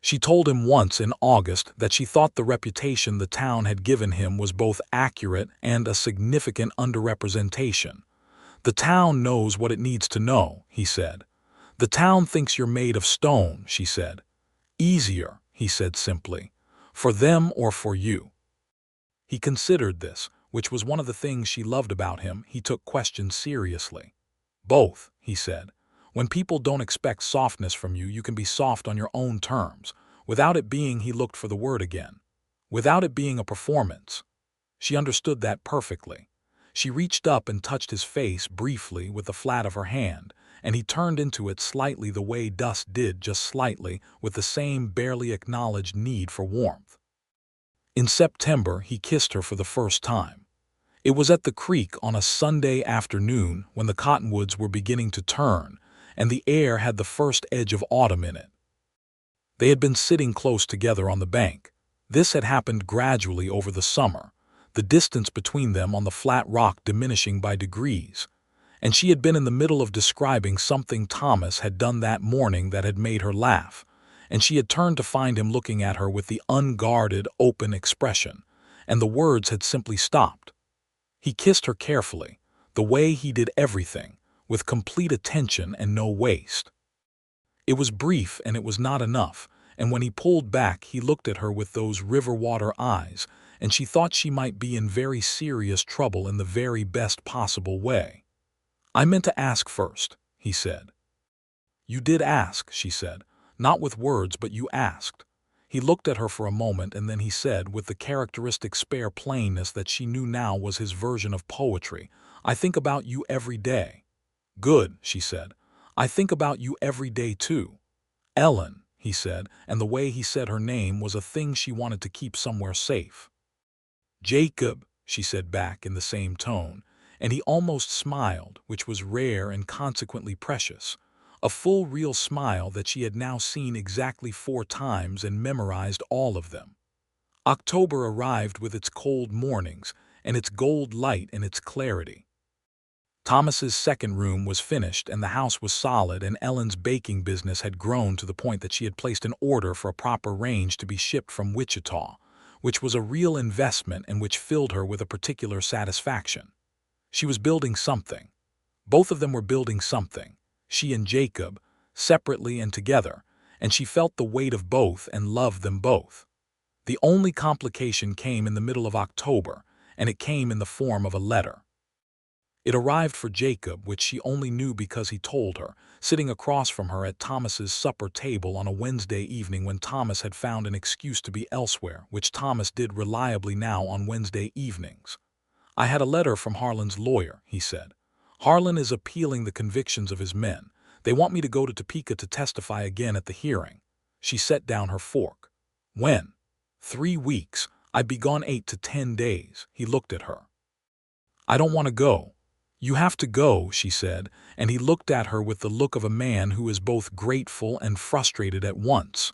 She told him once in August that she thought the reputation the town had given him was both accurate and a significant underrepresentation. "The town knows what it needs to know," he said. "The town thinks you're made of stone," she said. "Easier," he said simply. "For them or for you?" He considered this, which was one of the things she loved about him. He took questions seriously. "Both," he said. "When people don't expect softness from you, you can be soft on your own terms, without it being," he looked for the word again, "without it being a performance." She understood that perfectly. She reached up and touched his face briefly with the flat of her hand, and he turned into it slightly the way Dust did, just slightly, with the same barely acknowledged need for warmth. In September, he kissed her for the first time. It was at the creek on a Sunday afternoon when the cottonwoods were beginning to turn, and the air had the first edge of autumn in it. They had been sitting close together on the bank. This had happened gradually over the summer, the distance between them on the flat rock diminishing by degrees, and she had been in the middle of describing something Thomas had done that morning that had made her laugh, and she had turned to find him looking at her with the unguarded, open expression, and the words had simply stopped. He kissed her carefully, the way he did everything, with complete attention and no waste. It was brief and it was not enough, and when he pulled back he looked at her with those river-water eyes, and she thought she might be in very serious trouble in the very best possible way. "I meant to ask first," he said. "You did ask," she said, "not with words, but you asked." He looked at her for a moment, and then he said, with the characteristic spare plainness that she knew now was his version of poetry, "I think about you every day." "Good," she said. "I think about you every day, too." "Ellen," he said, and the way he said her name was a thing she wanted to keep somewhere safe. "Jacob," she said back in the same tone, and he almost smiled, which was rare and consequently precious. A full, real smile that she had now seen exactly 4 times and memorized all of them. October arrived with its cold mornings and its gold light and its clarity. Thomas's second room was finished and the house was solid, and Ellen's baking business had grown to the point that she had placed an order for a proper range to be shipped from Wichita, which was a real investment and which filled her with a particular satisfaction. She was building something. Both of them were building something, she and Jacob, separately and together, and she felt the weight of both and loved them both. The only complication came in the middle of October, and it came in the form of a letter. It arrived for Jacob, which she only knew because he told her, sitting across from her at Thomas's supper table on a Wednesday evening when Thomas had found an excuse to be elsewhere, which Thomas did reliably now on Wednesday evenings. "I had a letter from Harlan's lawyer," he said. "Harlan is appealing the convictions of his men. They want me to go to Topeka to testify again at the hearing." She set down her fork. "When?" "3 weeks. I'd be gone 8 to 10 days. He looked at her. "I don't want to go." "You have to go," she said, and he looked at her with the look of a man who is both grateful and frustrated at once.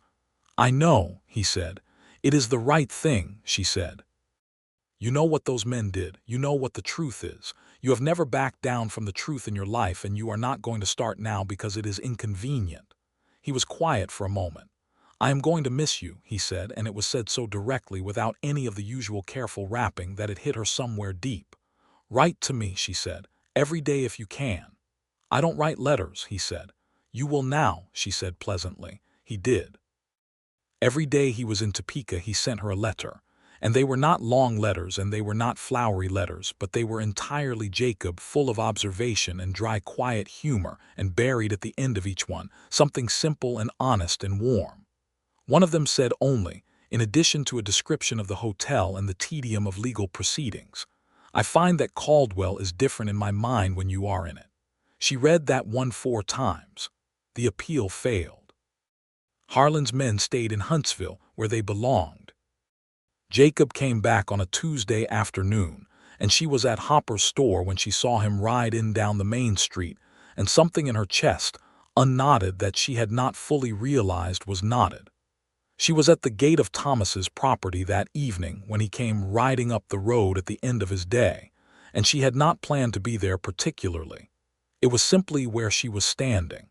"I know," he said. "It is the right thing," she said. "You know what those men did. You know what the truth is. You have never backed down from the truth in your life, and you are not going to start now because it is inconvenient." He was quiet for a moment. "I am going to miss you," he said, and it was said so directly, without any of the usual careful wrapping, that it hit her somewhere deep. "Write to me," she said, "every day if you can." "I don't write letters," he said. "You will now," she said pleasantly. He did. Every day he was in Topeka he sent her a letter, and they were not long letters and they were not flowery letters, but they were entirely Jacob, full of observation and dry quiet humor, and buried at the end of each one something simple and honest and warm. One of them said only, in addition to a description of the hotel and the tedium of legal proceedings, "I find that Caldwell is different in my mind when you are in it." She read that one 4 times. The appeal failed. Harlan's men stayed in Huntsville, where they belonged. Jacob came back on a Tuesday afternoon, and she was at Hopper's store when she saw him ride in down the main street, and something in her chest, unknotted that she had not fully realized was knotted. She was at the gate of Thomas's property that evening when he came riding up the road at the end of his day, and she had not planned to be there particularly. It was simply where she was standing.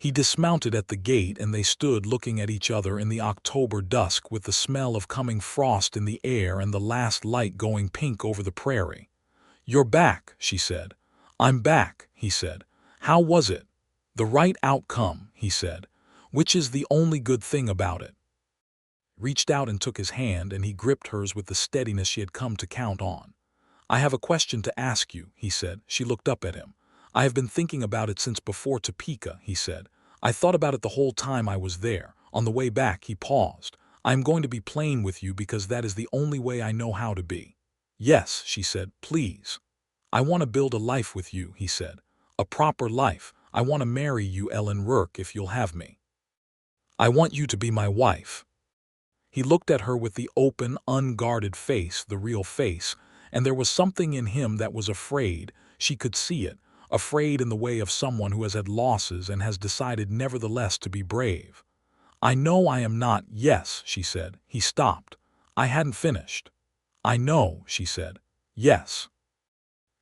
He dismounted at the gate and they stood looking at each other in the October dusk, with the smell of coming frost in the air and the last light going pink over the prairie. "You're back," she said. "I'm back," he said. "How was it?" "The right outcome," he said, "which is the only good thing about it." Reached out and took his hand, and he gripped hers with the steadiness she had come to count on. "I have a question to ask you," he said. She looked up at him. "I have been thinking about it since before Topeka," he said. "I thought about it the whole time I was there." On the way back he paused. "I am going to be plain with you because that is the only way I know how to be." "Yes," she said, "please." "I want to build a life with you," he said. "A proper life. I want to marry you, Ellen Rourke, if you'll have me. I want you to be my wife." He looked at her with the open, unguarded face, the real face, and there was something in him that was afraid. She could see it, afraid in the way of someone who has had losses and has decided nevertheless to be brave. "I know I am not, yes," she said. He stopped. I hadn't finished. "I know," she said. "Yes."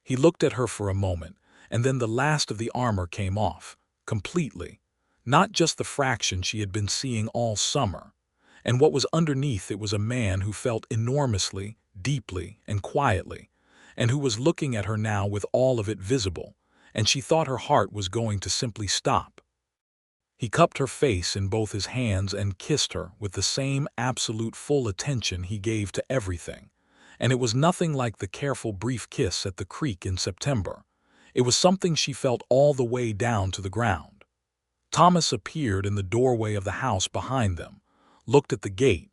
He looked at her for a moment, and then the last of the armor came off, completely. Not just the fraction she had been seeing all summer. And what was underneath it was a man who felt enormously, deeply, and quietly, and who was looking at her now with all of it visible, and she thought her heart was going to simply stop. He cupped her face in both his hands and kissed her with the same absolute full attention he gave to everything. And it was nothing like the careful brief kiss at the creek in September. It was something she felt all the way down to the ground. Thomas appeared in the doorway of the house behind them, looked at the gate,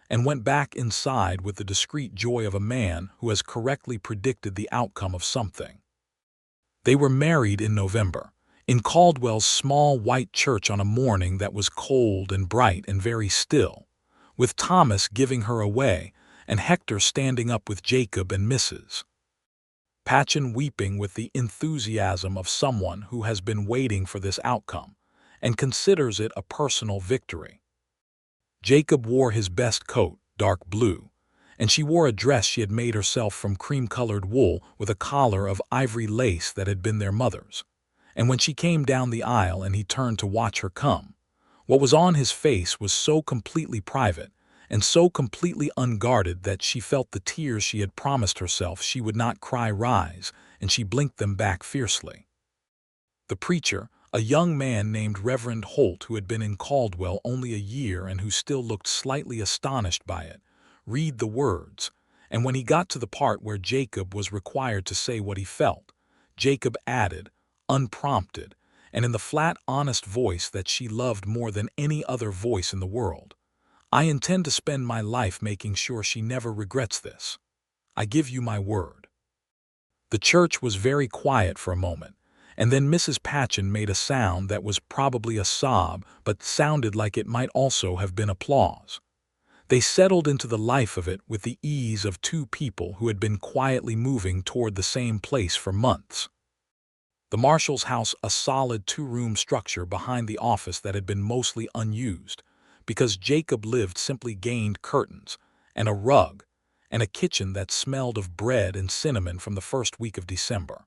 and went back inside with the discreet joy of a man who has correctly predicted the outcome of something. They were married in November, in Caldwell's small white church on a morning that was cold and bright and very still, with Thomas giving her away and Hector standing up with Jacob and Mrs. Patchen weeping with the enthusiasm of someone who has been waiting for this outcome and considers it a personal victory. Jacob wore his best coat, dark blue, and she wore a dress she had made herself from cream-colored wool with a collar of ivory lace that had been their mother's. And when she came down the aisle and he turned to watch her come, what was on his face was so completely private and so completely unguarded that she felt the tears she had promised herself she would not cry rise, and she blinked them back fiercely. The preacher, a young man named Reverend Holt who had been in Caldwell only a year and who still looked slightly astonished by it, read the words, and when he got to the part where Jacob was required to say what he felt, Jacob added, unprompted, and in the flat, honest voice that she loved more than any other voice in the world, "I intend to spend my life making sure she never regrets this. I give you my word." The church was very quiet for a moment, and then Mrs. Patchen made a sound that was probably a sob but sounded like it might also have been applause. They settled into the life of it with the ease of two people who had been quietly moving toward the same place for months. The marshal's house, a solid two-room structure behind the office that had been mostly unused, because Jacob lived, simply gained curtains, and a rug, and a kitchen that smelled of bread and cinnamon from the first week of December.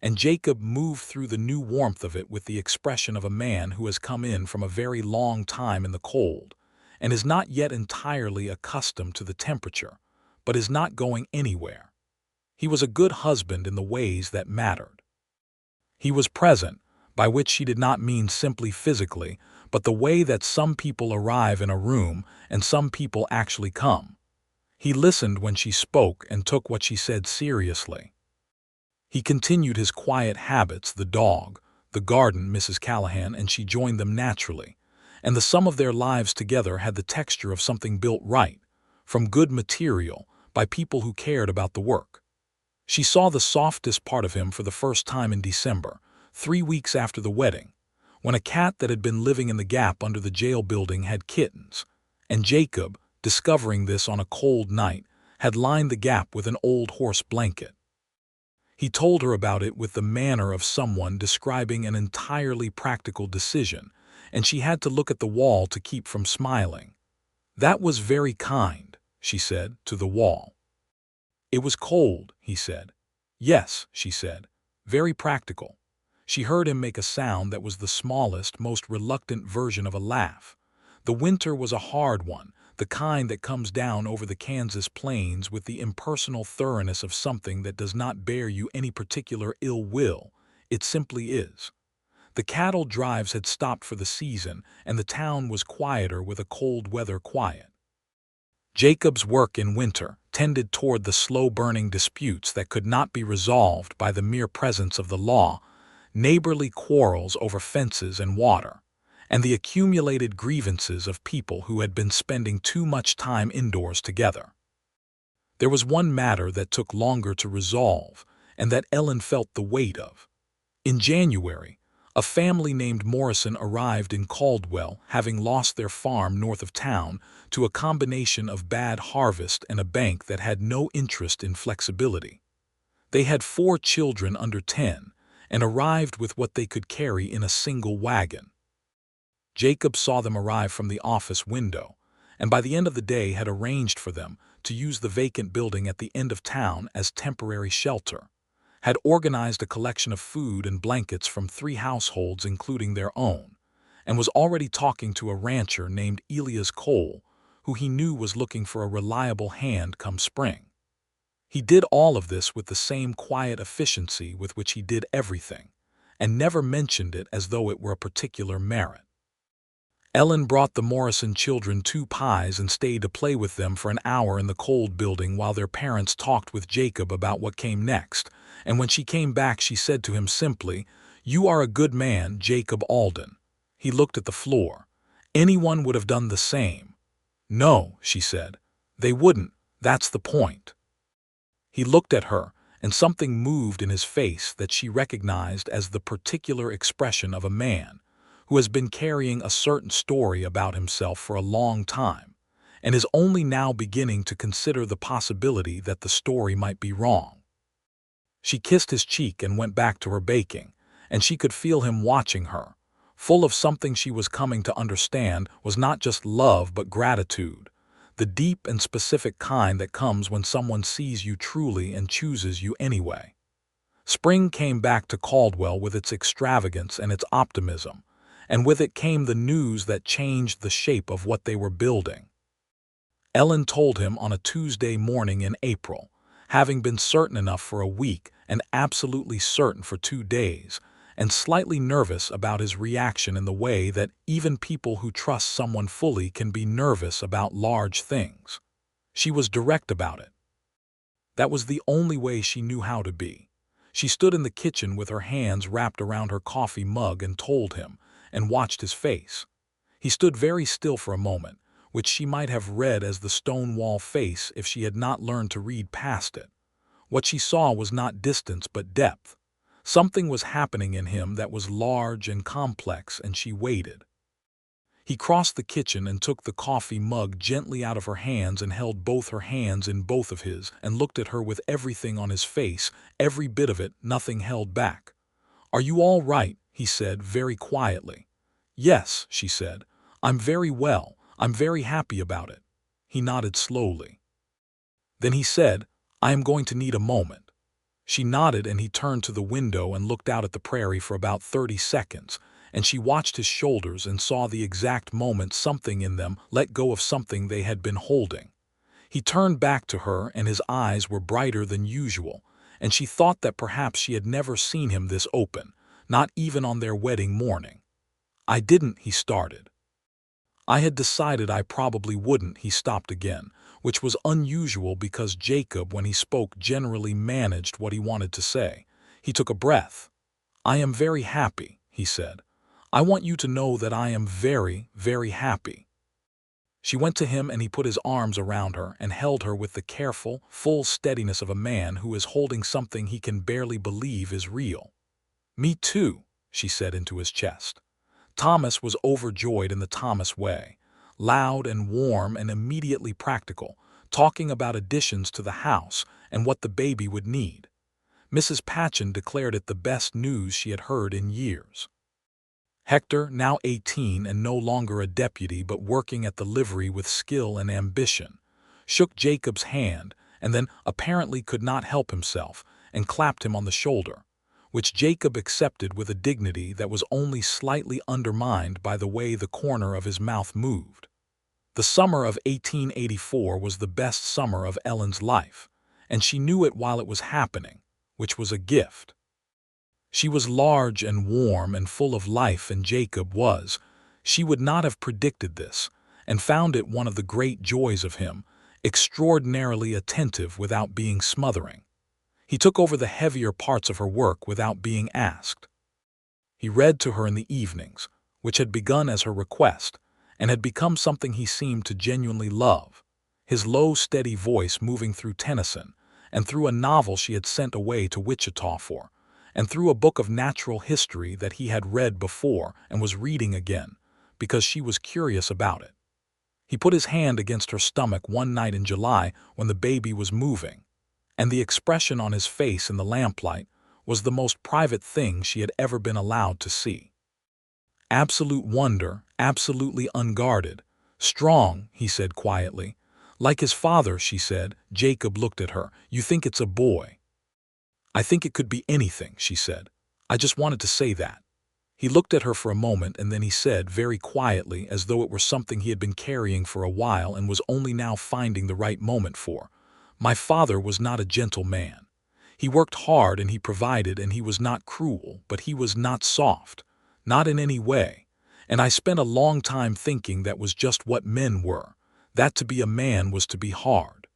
And Jacob moved through the new warmth of it with the expression of a man who has come in from a very long time in the cold, and is not yet entirely accustomed to the temperature, but is not going anywhere. He was a good husband in the ways that mattered. He was present, by which she did not mean simply physically, but the way that some people arrive in a room and some people actually come. He listened when she spoke and took what she said seriously. He continued his quiet habits, the dog, the garden, Mrs. Callahan, and she joined them naturally, and the sum of their lives together had the texture of something built right, from good material, by people who cared about the work. She saw the softest part of him for the first time in December, 3 weeks after the wedding, when a cat that had been living in the gap under the jail building had kittens, and Jacob, discovering this on a cold night, had lined the gap with an old horse blanket. He told her about it with the manner of someone describing an entirely practical decision, and she had to look at the wall to keep from smiling. "That was very kind," she said, to the wall. "It was cold," he said. "Yes," she said, "very practical." She heard him make a sound that was the smallest, most reluctant version of a laugh. The winter was a hard one, the kind that comes down over the Kansas plains with the impersonal thoroughness of something that does not bear you any particular ill will. It simply is. The cattle drives had stopped for the season, and the town was quieter with a cold weather quiet. Jacob's work in winter tended toward the slow-burning disputes that could not be resolved by the mere presence of the law, neighborly quarrels over fences and water, and the accumulated grievances of people who had been spending too much time indoors together. There was one matter that took longer to resolve, and that Ellen felt the weight of. In January, a family named Morrison arrived in Caldwell, having lost their farm north of town to a combination of bad harvest and a bank that had no interest in flexibility. They had 4 children under 10, and arrived with what they could carry in a single wagon. Jacob saw them arrive from the office window, and by the end of the day had arranged for them to use the vacant building at the end of town as temporary shelter, had organized a collection of food and blankets from 3 households including their own, and was already talking to a rancher named Elias Cole, who he knew was looking for a reliable hand come spring. He did all of this with the same quiet efficiency with which he did everything, and never mentioned it as though it were a particular merit. Ellen brought the Morrison children 2 pies and stayed to play with them for an hour in the cold building while their parents talked with Jacob about what came next, and when she came back she said to him simply, "You are a good man, Jacob Alden." He looked at the floor. Anyone would have done the same. "No," she said, "they wouldn't, that's the point." He looked at her, and something moved in his face that she recognized as the particular expression of a man who has been carrying a certain story about himself for a long time, and is only now beginning to consider the possibility that the story might be wrong. She kissed his cheek and went back to her baking, and she could feel him watching her, full of something she was coming to understand was not just love but gratitude, the deep and specific kind that comes when someone sees you truly and chooses you anyway. Spring came back to Caldwell with its extravagance and its optimism, and with it came the news that changed the shape of what they were building. Ellen told him on a Tuesday morning in April, having been certain enough for a week and absolutely certain for 2 days, and slightly nervous about his reaction in the way that even people who trust someone fully can be nervous about large things. She was direct about it. That was the only way she knew how to be. She stood in the kitchen with her hands wrapped around her coffee mug and told him, and watched his face. He stood very still for a moment, which she might have read as the stone wall face if she had not learned to read past it. What she saw was not distance but depth. Something was happening in him that was large and complex, and she waited. He crossed the kitchen and took the coffee mug gently out of her hands and held both her hands in both of his and looked at her with everything on his face, every bit of it, nothing held back. "Are you all right?" he said very quietly. "Yes," she said. "I'm very well. I'm very happy about it." He nodded slowly. Then he said, "I am going to need a moment." She nodded and he turned to the window and looked out at the prairie for about 30 seconds, and she watched his shoulders and saw the exact moment something in them let go of something they had been holding. He turned back to her and his eyes were brighter than usual, and she thought that perhaps she had never seen him this open, not even on their wedding morning. "I didn't," he started. "I had decided I probably wouldn't," he stopped again, which was unusual because Jacob, when he spoke, generally managed what he wanted to say. He took a breath. "I am very happy," he said. "I want you to know that I am very, very happy." She went to him and he put his arms around her and held her with the careful, full steadiness of a man who is holding something he can barely believe is real. "Me too," she said into his chest. Thomas was overjoyed in the Thomas way, loud and warm and immediately practical, talking about additions to the house and what the baby would need. Mrs. Patchen declared it the best news she had heard in years. Hector, now 18 and no longer a deputy but working at the livery with skill and ambition, shook Jacob's hand and then apparently could not help himself and clapped him on the shoulder, which Jacob accepted with a dignity that was only slightly undermined by the way the corner of his mouth moved. The summer of 1884 was the best summer of Ellen's life, and she knew it while it was happening, which was a gift. She was large and warm and full of life, and Jacob was. She would not have predicted this, and found it one of the great joys of him, extraordinarily attentive without being smothering. He took over the heavier parts of her work without being asked. He read to her in the evenings, which had begun as her request, and had become something he seemed to genuinely love, his low, steady voice moving through Tennyson, and through a novel she had sent away to Wichita for, and through a book of natural history that he had read before and was reading again, because she was curious about it. He put his hand against her stomach one night in July when the baby was moving, and the expression on his face in the lamplight was the most private thing she had ever been allowed to see. Absolute wonder, absolutely unguarded. Strong, he said quietly. Like his father, she said. Jacob looked at her. You think it's a boy? I think it could be anything, she said. I just wanted to say that. He looked at her for a moment and then he said very quietly, as though it were something he had been carrying for a while and was only now finding the right moment for. My father was not a gentle man. He worked hard and he provided and he was not cruel, but he was not soft. Not in any way. And I spent a long time thinking that was just what men were. That to be a man was to be hard.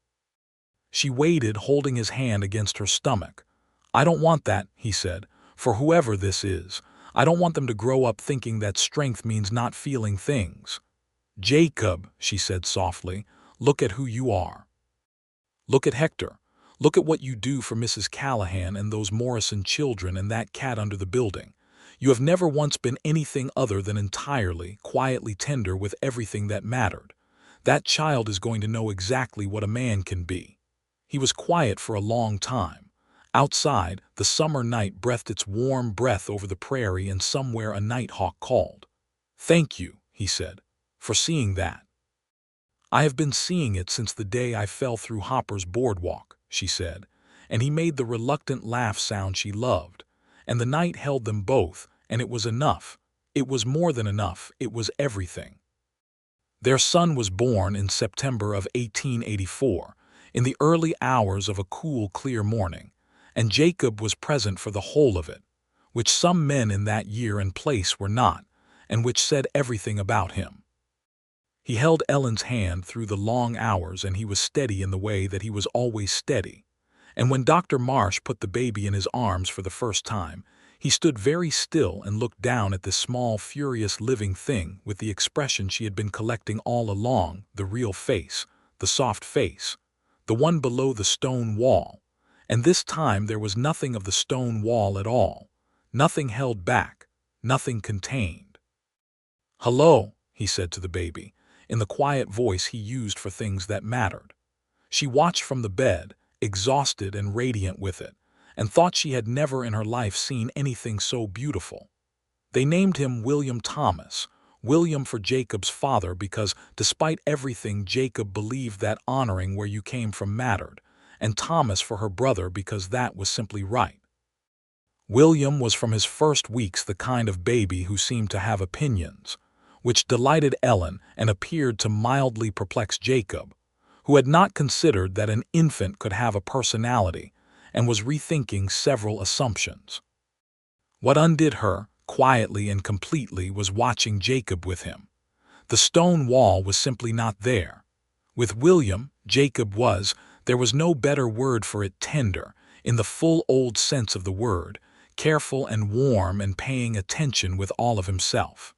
She waited, holding his hand against her stomach. I don't want that, he said, for whoever this is. I don't want them to grow up thinking that strength means not feeling things. Jacob, she said softly, look at who you are. Look at Hector. Look at what you do for Mrs. Callahan and those Morrison children and that cat under the building. You have never once been anything other than entirely, quietly tender with everything that mattered. That child is going to know exactly what a man can be. He was quiet for a long time. Outside, the summer night breathed its warm breath over the prairie and somewhere a nighthawk called. Thank you, he said, for seeing that. I have been seeing it since the day I fell through Hopper's boardwalk, she said, and he made the reluctant laugh sound she loved. And the night held them both, and it was enough. It was more than enough, it was everything. Their son was born in September of 1884, in the early hours of a cool, clear morning, and Jacob was present for the whole of it, which some men in that year and place were not, and which said everything about him. He held Ellen's hand through the long hours, and he was steady in the way that he was always steady. And when Dr. Marsh put the baby in his arms for the first time, he stood very still and looked down at this small, furious living thing with the expression she had been collecting all along, the real face, the soft face, the one below the stone wall. And this time there was nothing of the stone wall at all, nothing held back, nothing contained. Hello, he said to the baby, in the quiet voice he used for things that mattered. She watched from the bed, exhausted and radiant with it, and thought she had never in her life seen anything so beautiful. They named him William Thomas, William for Jacob's father, because despite everything Jacob believed that honoring where you came from mattered, and Thomas for her brother because that was simply right. William was from his first weeks the kind of baby who seemed to have opinions, which delighted Ellen and appeared to mildly perplex Jacob, who had not considered that an infant could have a personality and was rethinking several assumptions. What undid her, quietly and completely, was watching Jacob with him. The stone wall was simply not there. With William, Jacob was, there was no better word for it, tender, in the full old sense of the word, careful and warm and paying attention with all of himself.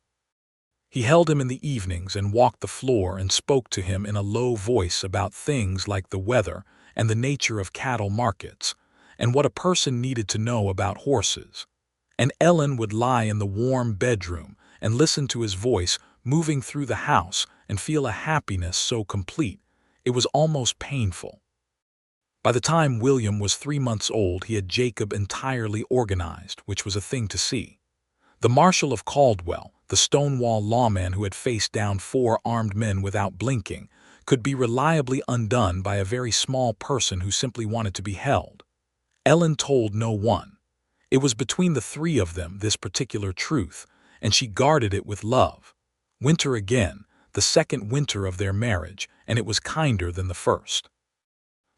He held him in the evenings and walked the floor and spoke to him in a low voice about things like the weather and the nature of cattle markets, and what a person needed to know about horses. And Ellen would lie in the warm bedroom and listen to his voice moving through the house and feel a happiness so complete, it was almost painful. By the time William was 3 months old, he had Jacob entirely organized, which was a thing to see. The marshal of Caldwell, the Stonewall lawman who had faced down 4 armed men without blinking, could be reliably undone by a very small person who simply wanted to be held. Ellen told no one. It was between the 3 of them, this particular truth, and she guarded it with love. Winter again, the second winter of their marriage, and it was kinder than the first.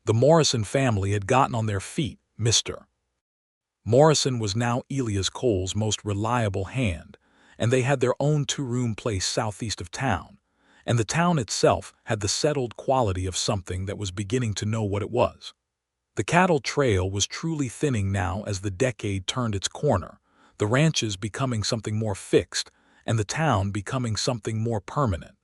The Morrison family had gotten on their feet. Mr. Morrison was now Elias Cole's most reliable hand, and they had their own 2-room place southeast of town, and the town itself had the settled quality of something that was beginning to know what it was. The cattle trail was truly thinning now as the decade turned its corner, the ranches becoming something more fixed, and the town becoming something more permanent.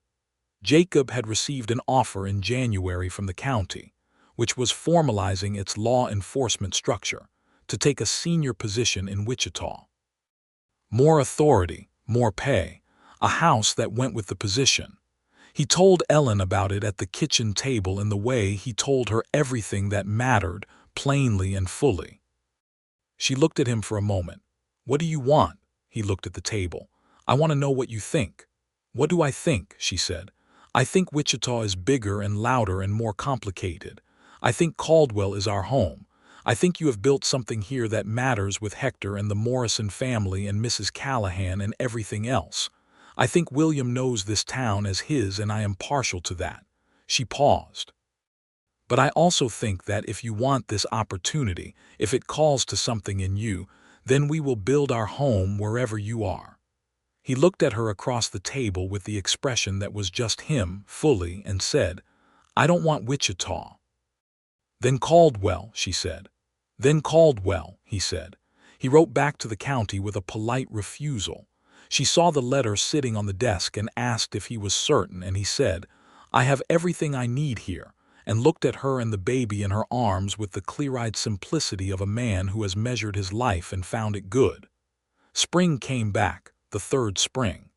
Jacob had received an offer in January from the county, which was formalizing its law enforcement structure, to take a senior position in Wichita. More authority, more pay, a house that went with the position. He told Ellen about it at the kitchen table in the way he told her everything that mattered, plainly and fully. She looked at him for a moment. "What do you want?" He looked at the table. "I want to know what you think." "What do I think?" she said. "I think Wichita is bigger and louder and more complicated. I think Caldwell is our home. I think you have built something here that matters with Hector and the Morrison family and Mrs. Callahan and everything else. I think William knows this town as his, and I am partial to that." She paused. "But I also think that if you want this opportunity, if it calls to something in you, then we will build our home wherever you are." He looked at her across the table with the expression that was just him, fully, and said, "I don't want Wichita." "Then Caldwell," she said. "Then Caldwell," he said. He wrote back to the county with a polite refusal. She saw the letter sitting on the desk and asked if he was certain, and he said, "I have everything I need here," and looked at her and the baby in her arms with the clear-eyed simplicity of a man who has measured his life and found it good. Spring came back, the third spring.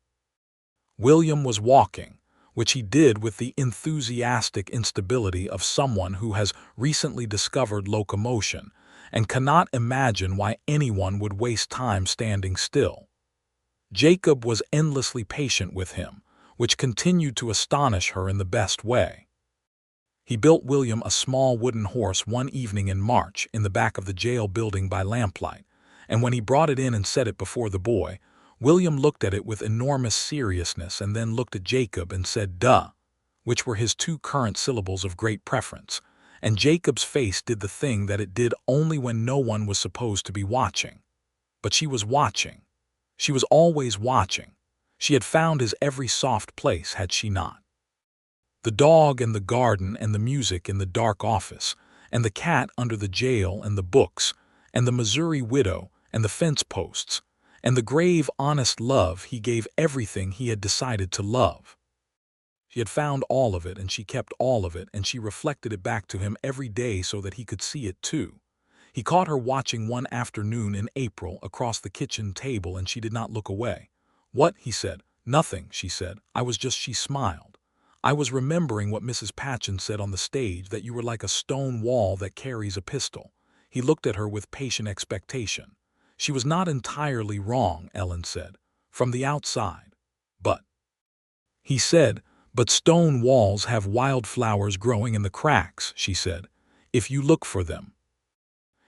William was walking, which he did with the enthusiastic instability of someone who has recently discovered locomotion and cannot imagine why anyone would waste time standing still. Jacob was endlessly patient with him, which continued to astonish her in the best way. He built William a small wooden horse one evening in March in the back of the jail building by lamplight, and when he brought it in and set it before the boy, William looked at it with enormous seriousness and then looked at Jacob and said "duh," which were his two current syllables of great preference, and Jacob's face did the thing that it did only when no one was supposed to be watching. But she was watching. She was always watching. She had found his every soft place, had she not? The dog and the garden and the music in the dark office, and the cat under the jail and the books, and the Missouri widow and the fence posts, and the grave, honest love he gave everything he had decided to love. She had found all of it, and she kept all of it, and she reflected it back to him every day so that he could see it too. He caught her watching one afternoon in April across the kitchen table, and she did not look away. "What?" he said. "Nothing," she said. "I was just—" She smiled. "I was remembering what Mrs. Patchen said on the stage, that you were like a stone wall that carries a pistol." He looked at her with patient expectation. "She was not entirely wrong," Ellen said, "from the outside. But—" He said, "But stone walls have wildflowers growing in the cracks," she said, "if you look for them."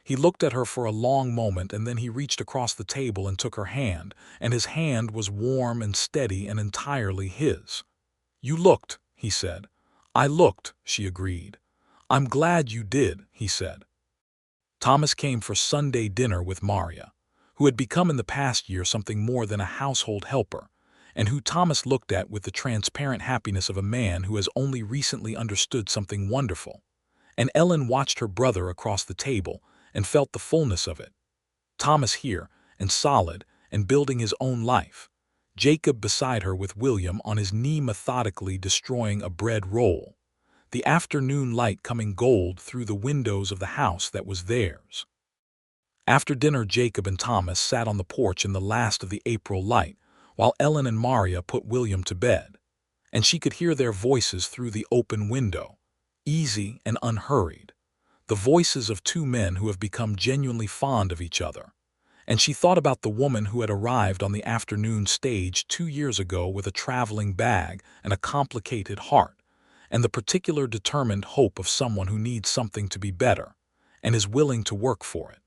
He looked at her for a long moment, and then he reached across the table and took her hand, and his hand was warm and steady and entirely his. "You looked," he said. "I looked," she agreed. "I'm glad you did," he said. Thomas came for Sunday dinner with Maria, who had become in the past year something more than a household helper, and who Thomas looked at with the transparent happiness of a man who has only recently understood something wonderful. And Ellen watched her brother across the table and felt the fullness of it. Thomas here, and solid, and building his own life. Jacob beside her with William on his knee methodically destroying a bread roll. The afternoon light coming gold through the windows of the house that was theirs. After dinner, Jacob and Thomas sat on the porch in the last of the April light, while Ellen and Maria put William to bed, and she could hear their voices through the open window, easy and unhurried, the voices of two men who have become genuinely fond of each other. And she thought about the woman who had arrived on the afternoon stage 2 years ago with a traveling bag and a complicated heart, and the particular determined hope of someone who needs something to be better, and is willing to work for it.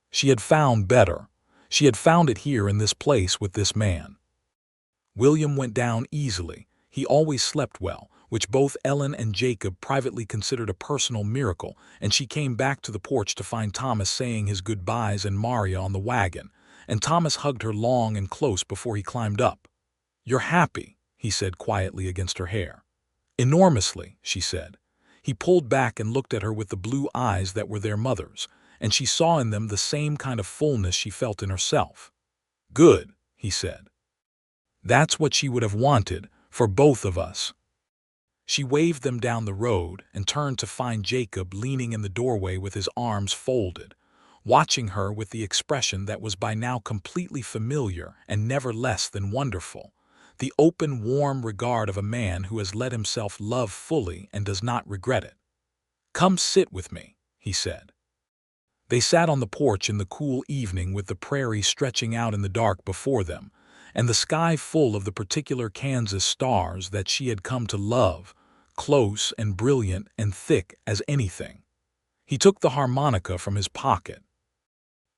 She had found better. She had found it here in this place with this man. William went down easily. He always slept well, which both Ellen and Jacob privately considered a personal miracle, and she came back to the porch to find Thomas saying his goodbyes and Maria on the wagon, and Thomas hugged her long and close before he climbed up. "You're happy," he said quietly against her hair. "Enormously," she said. He pulled back and looked at her with the blue eyes that were their mother's, and she saw in them the same kind of fullness she felt in herself. "Good," he said. "That's what she would have wanted, for both of us." She waved them down the road and turned to find Jacob leaning in the doorway with his arms folded, watching her with the expression that was by now completely familiar and never less than wonderful, the open, warm regard of a man who has let himself love fully and does not regret it. "Come sit with me," he said. They sat on the porch in the cool evening with the prairie stretching out in the dark before them, and the sky full of the particular Kansas stars that she had come to love, close and brilliant and thick as anything. He took the harmonica from his pocket.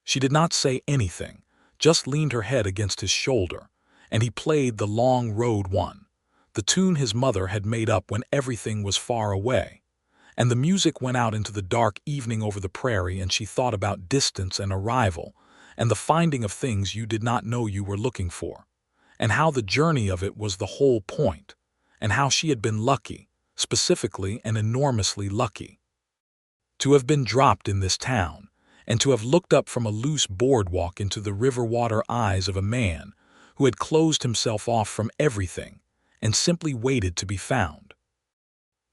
She did not say anything, just leaned her head against his shoulder, and he played the Long Road one, the tune his mother had made up when everything was far away. And the music went out into the dark evening over the prairie, and she thought about distance and arrival, and the finding of things you did not know you were looking for, and how the journey of it was the whole point, and how she had been lucky, specifically and enormously lucky, to have been dropped in this town, and to have looked up from a loose boardwalk into the river-water eyes of a man who had closed himself off from everything and simply waited to be found.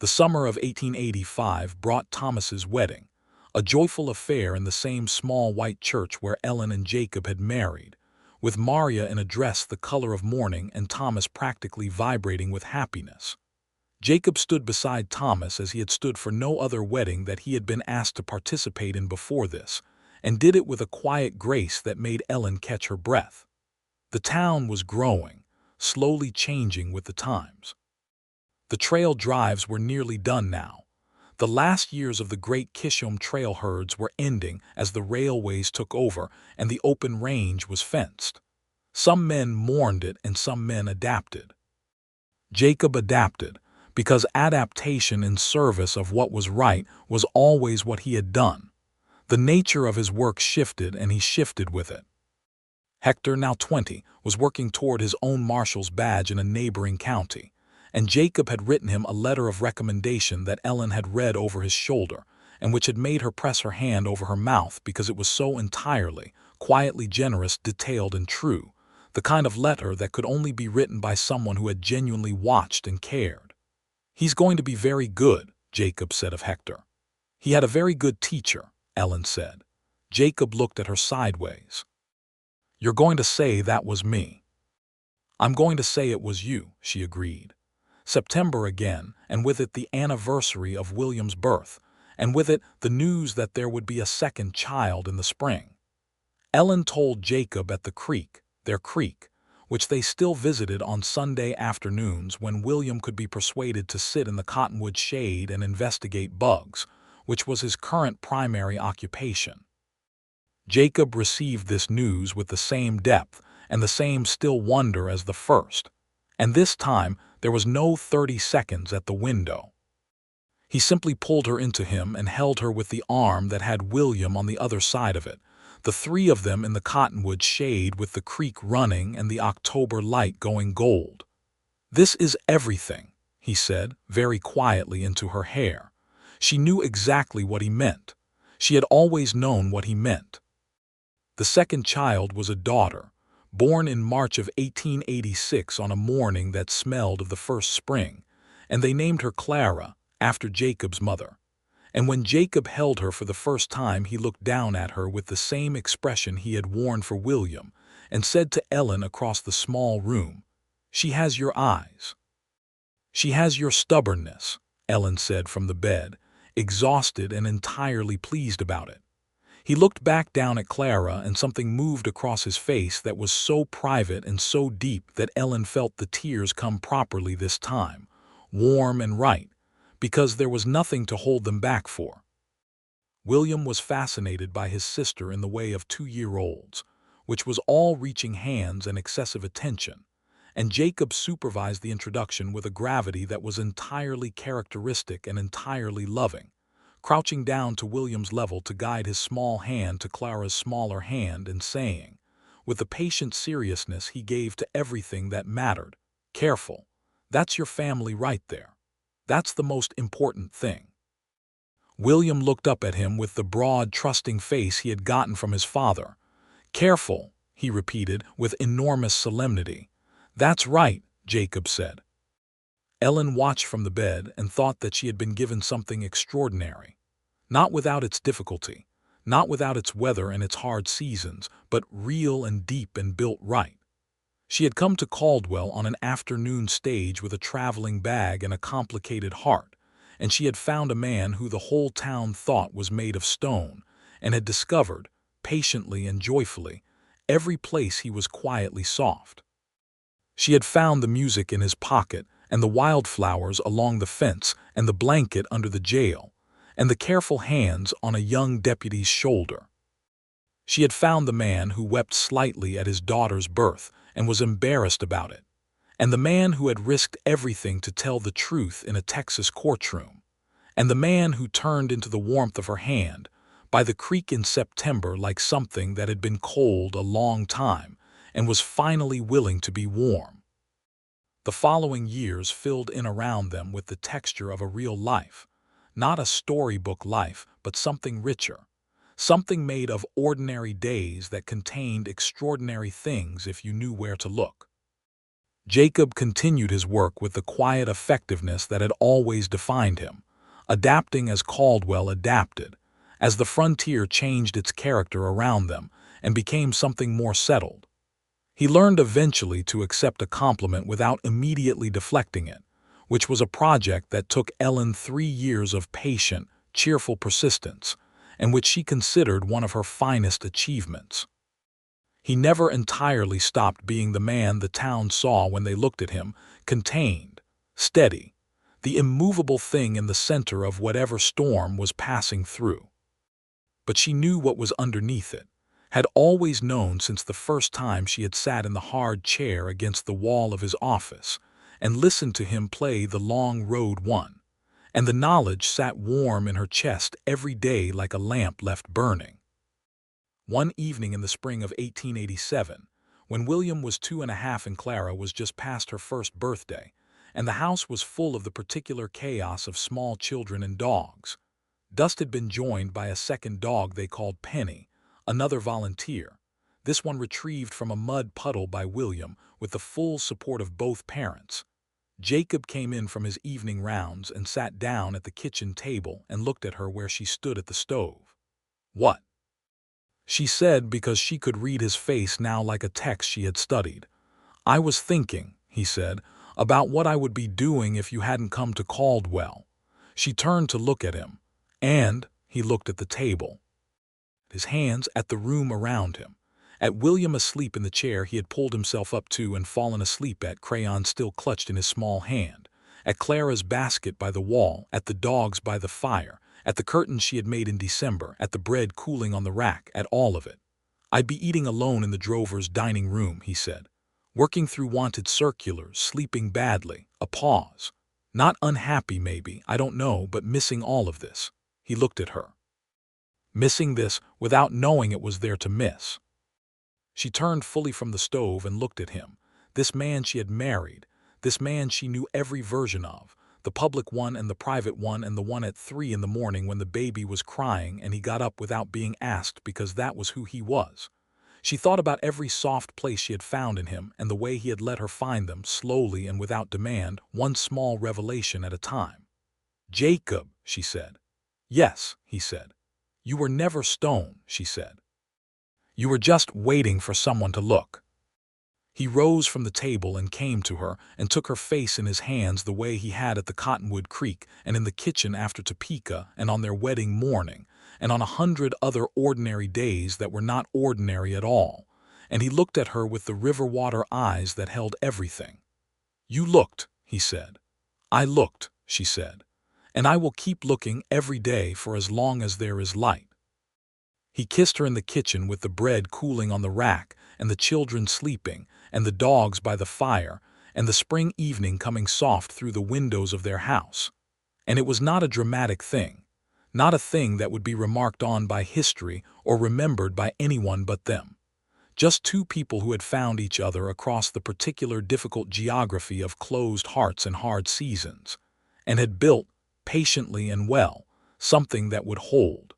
The summer of 1885 brought Thomas's wedding, a joyful affair in the same small white church where Ellen and Jacob had married, with Maria in a dress the color of mourning and Thomas practically vibrating with happiness. Jacob stood beside Thomas as he had stood for no other wedding that he had been asked to participate in before this, and did it with a quiet grace that made Ellen catch her breath. The town was growing, slowly changing with the times. The trail drives were nearly done now. The last years of the great Kishom trail herds were ending as the railways took over and the open range was fenced. Some men mourned it and some men adapted. Jacob adapted, because adaptation in service of what was right was always what he had done. The nature of his work shifted, and he shifted with it. Hector, now 20, was working toward his own marshal's badge in a neighboring county, and Jacob had written him a letter of recommendation that Ellen had read over his shoulder, and which had made her press her hand over her mouth because it was so entirely, quietly generous, detailed, and true, the kind of letter that could only be written by someone who had genuinely watched and cared. "He's going to be very good," Jacob said of Hector. "He had a very good teacher," Ellen said. Jacob looked at her sideways. "You're going to say that was me." "I'm going to say it was you," she agreed. September again, and with it the anniversary of William's birth, and with it the news that there would be a second child in the spring. Ellen told Jacob at the creek, their creek, which they still visited on Sunday afternoons when William could be persuaded to sit in the cottonwood shade and investigate bugs, which was his current primary occupation. Jacob received this news with the same depth and the same still wonder as the first, and this time there was no 30 seconds at the window. He simply pulled her into him and held her with the arm that had William on the other side of it, the three of them in the cottonwood shade with the creek running and the October light going gold. "This is everything," he said, very quietly into her hair. She knew exactly what he meant. She had always known what he meant. The second child was a daughter, born in March of 1886 on a morning that smelled of the first spring, and they named her Clara, after Jacob's mother. And when Jacob held her for the first time, he looked down at her with the same expression he had worn for William, and said to Ellen across the small room, "She has your eyes." "She has your stubbornness," Ellen said from the bed, exhausted and entirely pleased about it. He looked back down at Clara, and something moved across his face that was so private and so deep that Ellen felt the tears come properly this time, warm and right, because there was nothing to hold them back for. William was fascinated by his sister in the way of 2-year-olds, which was all reaching hands and excessive attention, and Jacob supervised the introduction with a gravity that was entirely characteristic and entirely loving, crouching down to William's level to guide his small hand to Clara's smaller hand and saying, with the patient seriousness he gave to everything that mattered, "Careful, that's your family right there. That's the most important thing." William looked up at him with the broad, trusting face he had gotten from his father. "Careful," he repeated with enormous solemnity. "That's right," Jacob said. Ellen watched from the bed and thought that she had been given something extraordinary. Not without its difficulty, not without its weather and its hard seasons, but real and deep and built right. She had come to Caldwell on an afternoon stage with a traveling bag and a complicated heart, and she had found a man who the whole town thought was made of stone, and had discovered, patiently and joyfully, every place he was quietly soft. She had found the music in his pocket, and the wildflowers along the fence, and the blanket under the jail, and the careful hands on a young deputy's shoulder. She had found the man who wept slightly at his daughter's birth and was embarrassed about it, and the man who had risked everything to tell the truth in a Texas courtroom, and the man who turned into the warmth of her hand by the creek in September like something that had been cold a long time and was finally willing to be warm. The following years filled in around them with the texture of a real life, not a storybook life, but something richer, something made of ordinary days that contained extraordinary things if you knew where to look. Jacob continued his work with the quiet effectiveness that had always defined him, adapting as Caldwell adapted, as the frontier changed its character around them and became something more settled. He learned eventually to accept a compliment without immediately deflecting it, which was a project that took Ellen 3 years of patient, cheerful persistence, and which she considered one of her finest achievements. He never entirely stopped being the man the town saw when they looked at him, contained, steady, the immovable thing in the center of whatever storm was passing through. But she knew what was underneath it, had always known since the first time she had sat in the hard chair against the wall of his office and listened to him play The Long Road One, and the knowledge sat warm in her chest every day like a lamp left burning. One evening in the spring of 1887, when William was 2.5 and Clara was just past her first birthday, and the house was full of the particular chaos of small children and dogs, Dust had been joined by a second dog they called Penny, another volunteer, this one retrieved from a mud puddle by William with the full support of both parents. Jacob came in from his evening rounds and sat down at the kitchen table and looked at her where she stood at the stove. "What?" she said, because she could read his face now like a text she had studied. "I was thinking," he said, "about what I would be doing if you hadn't come to Caldwell." She turned to look at him, and he looked at the table, his hands at the room around him, at William asleep in the chair he had pulled himself up to and fallen asleep at, crayon still clutched in his small hand, at Clara's basket by the wall, at the dogs by the fire, at the curtains she had made in December, at the bread cooling on the rack, at all of it. "I'd be eating alone in the drover's dining room," he said, "working through wanted circulars, sleeping badly." A pause. "Not unhappy, maybe, I don't know, but missing all of this." He looked at her. Missing this without knowing it was there to miss. She turned fully from the stove and looked at him, this man she had married, this man she knew every version of, the public one and the private one and the one at 3 in the morning when the baby was crying and he got up without being asked because that was who he was. She thought about every soft place she had found in him and the way he had let her find them, slowly and without demand, one small revelation at a time. "Jacob," she said. "Yes," he said. "You were never stone," she said. "You were just waiting for someone to look." He rose from the table and came to her and took her face in his hands the way he had at the Cottonwood Creek and in the kitchen after Topeka and on their wedding morning and on 100 other ordinary days that were not ordinary at all, and he looked at her with the river water eyes that held everything. "You looked," he said. "I looked," she said, "and I will keep looking every day for as long as there is light." He kissed her in the kitchen with the bread cooling on the rack and the children sleeping and the dogs by the fire and the spring evening coming soft through the windows of their house. And it was not a dramatic thing, not a thing that would be remarked on by history or remembered by anyone but them. Just two people who had found each other across the particular difficult geography of closed hearts and hard seasons, and had built, patiently and well, something that would hold.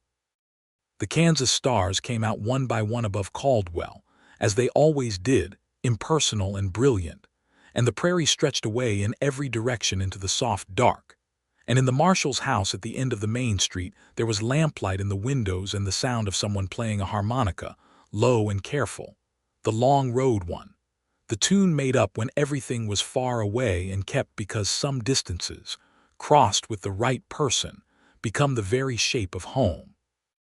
The Kansas stars came out one by one above Caldwell, as they always did, impersonal and brilliant, and the prairie stretched away in every direction into the soft dark. And in the marshal's house at the end of the main street there was lamplight in the windows and the sound of someone playing a harmonica, low and careful, The Long Road One, the tune made up when everything was far away and kept because some distances, crossed with the right person, become the very shape of home.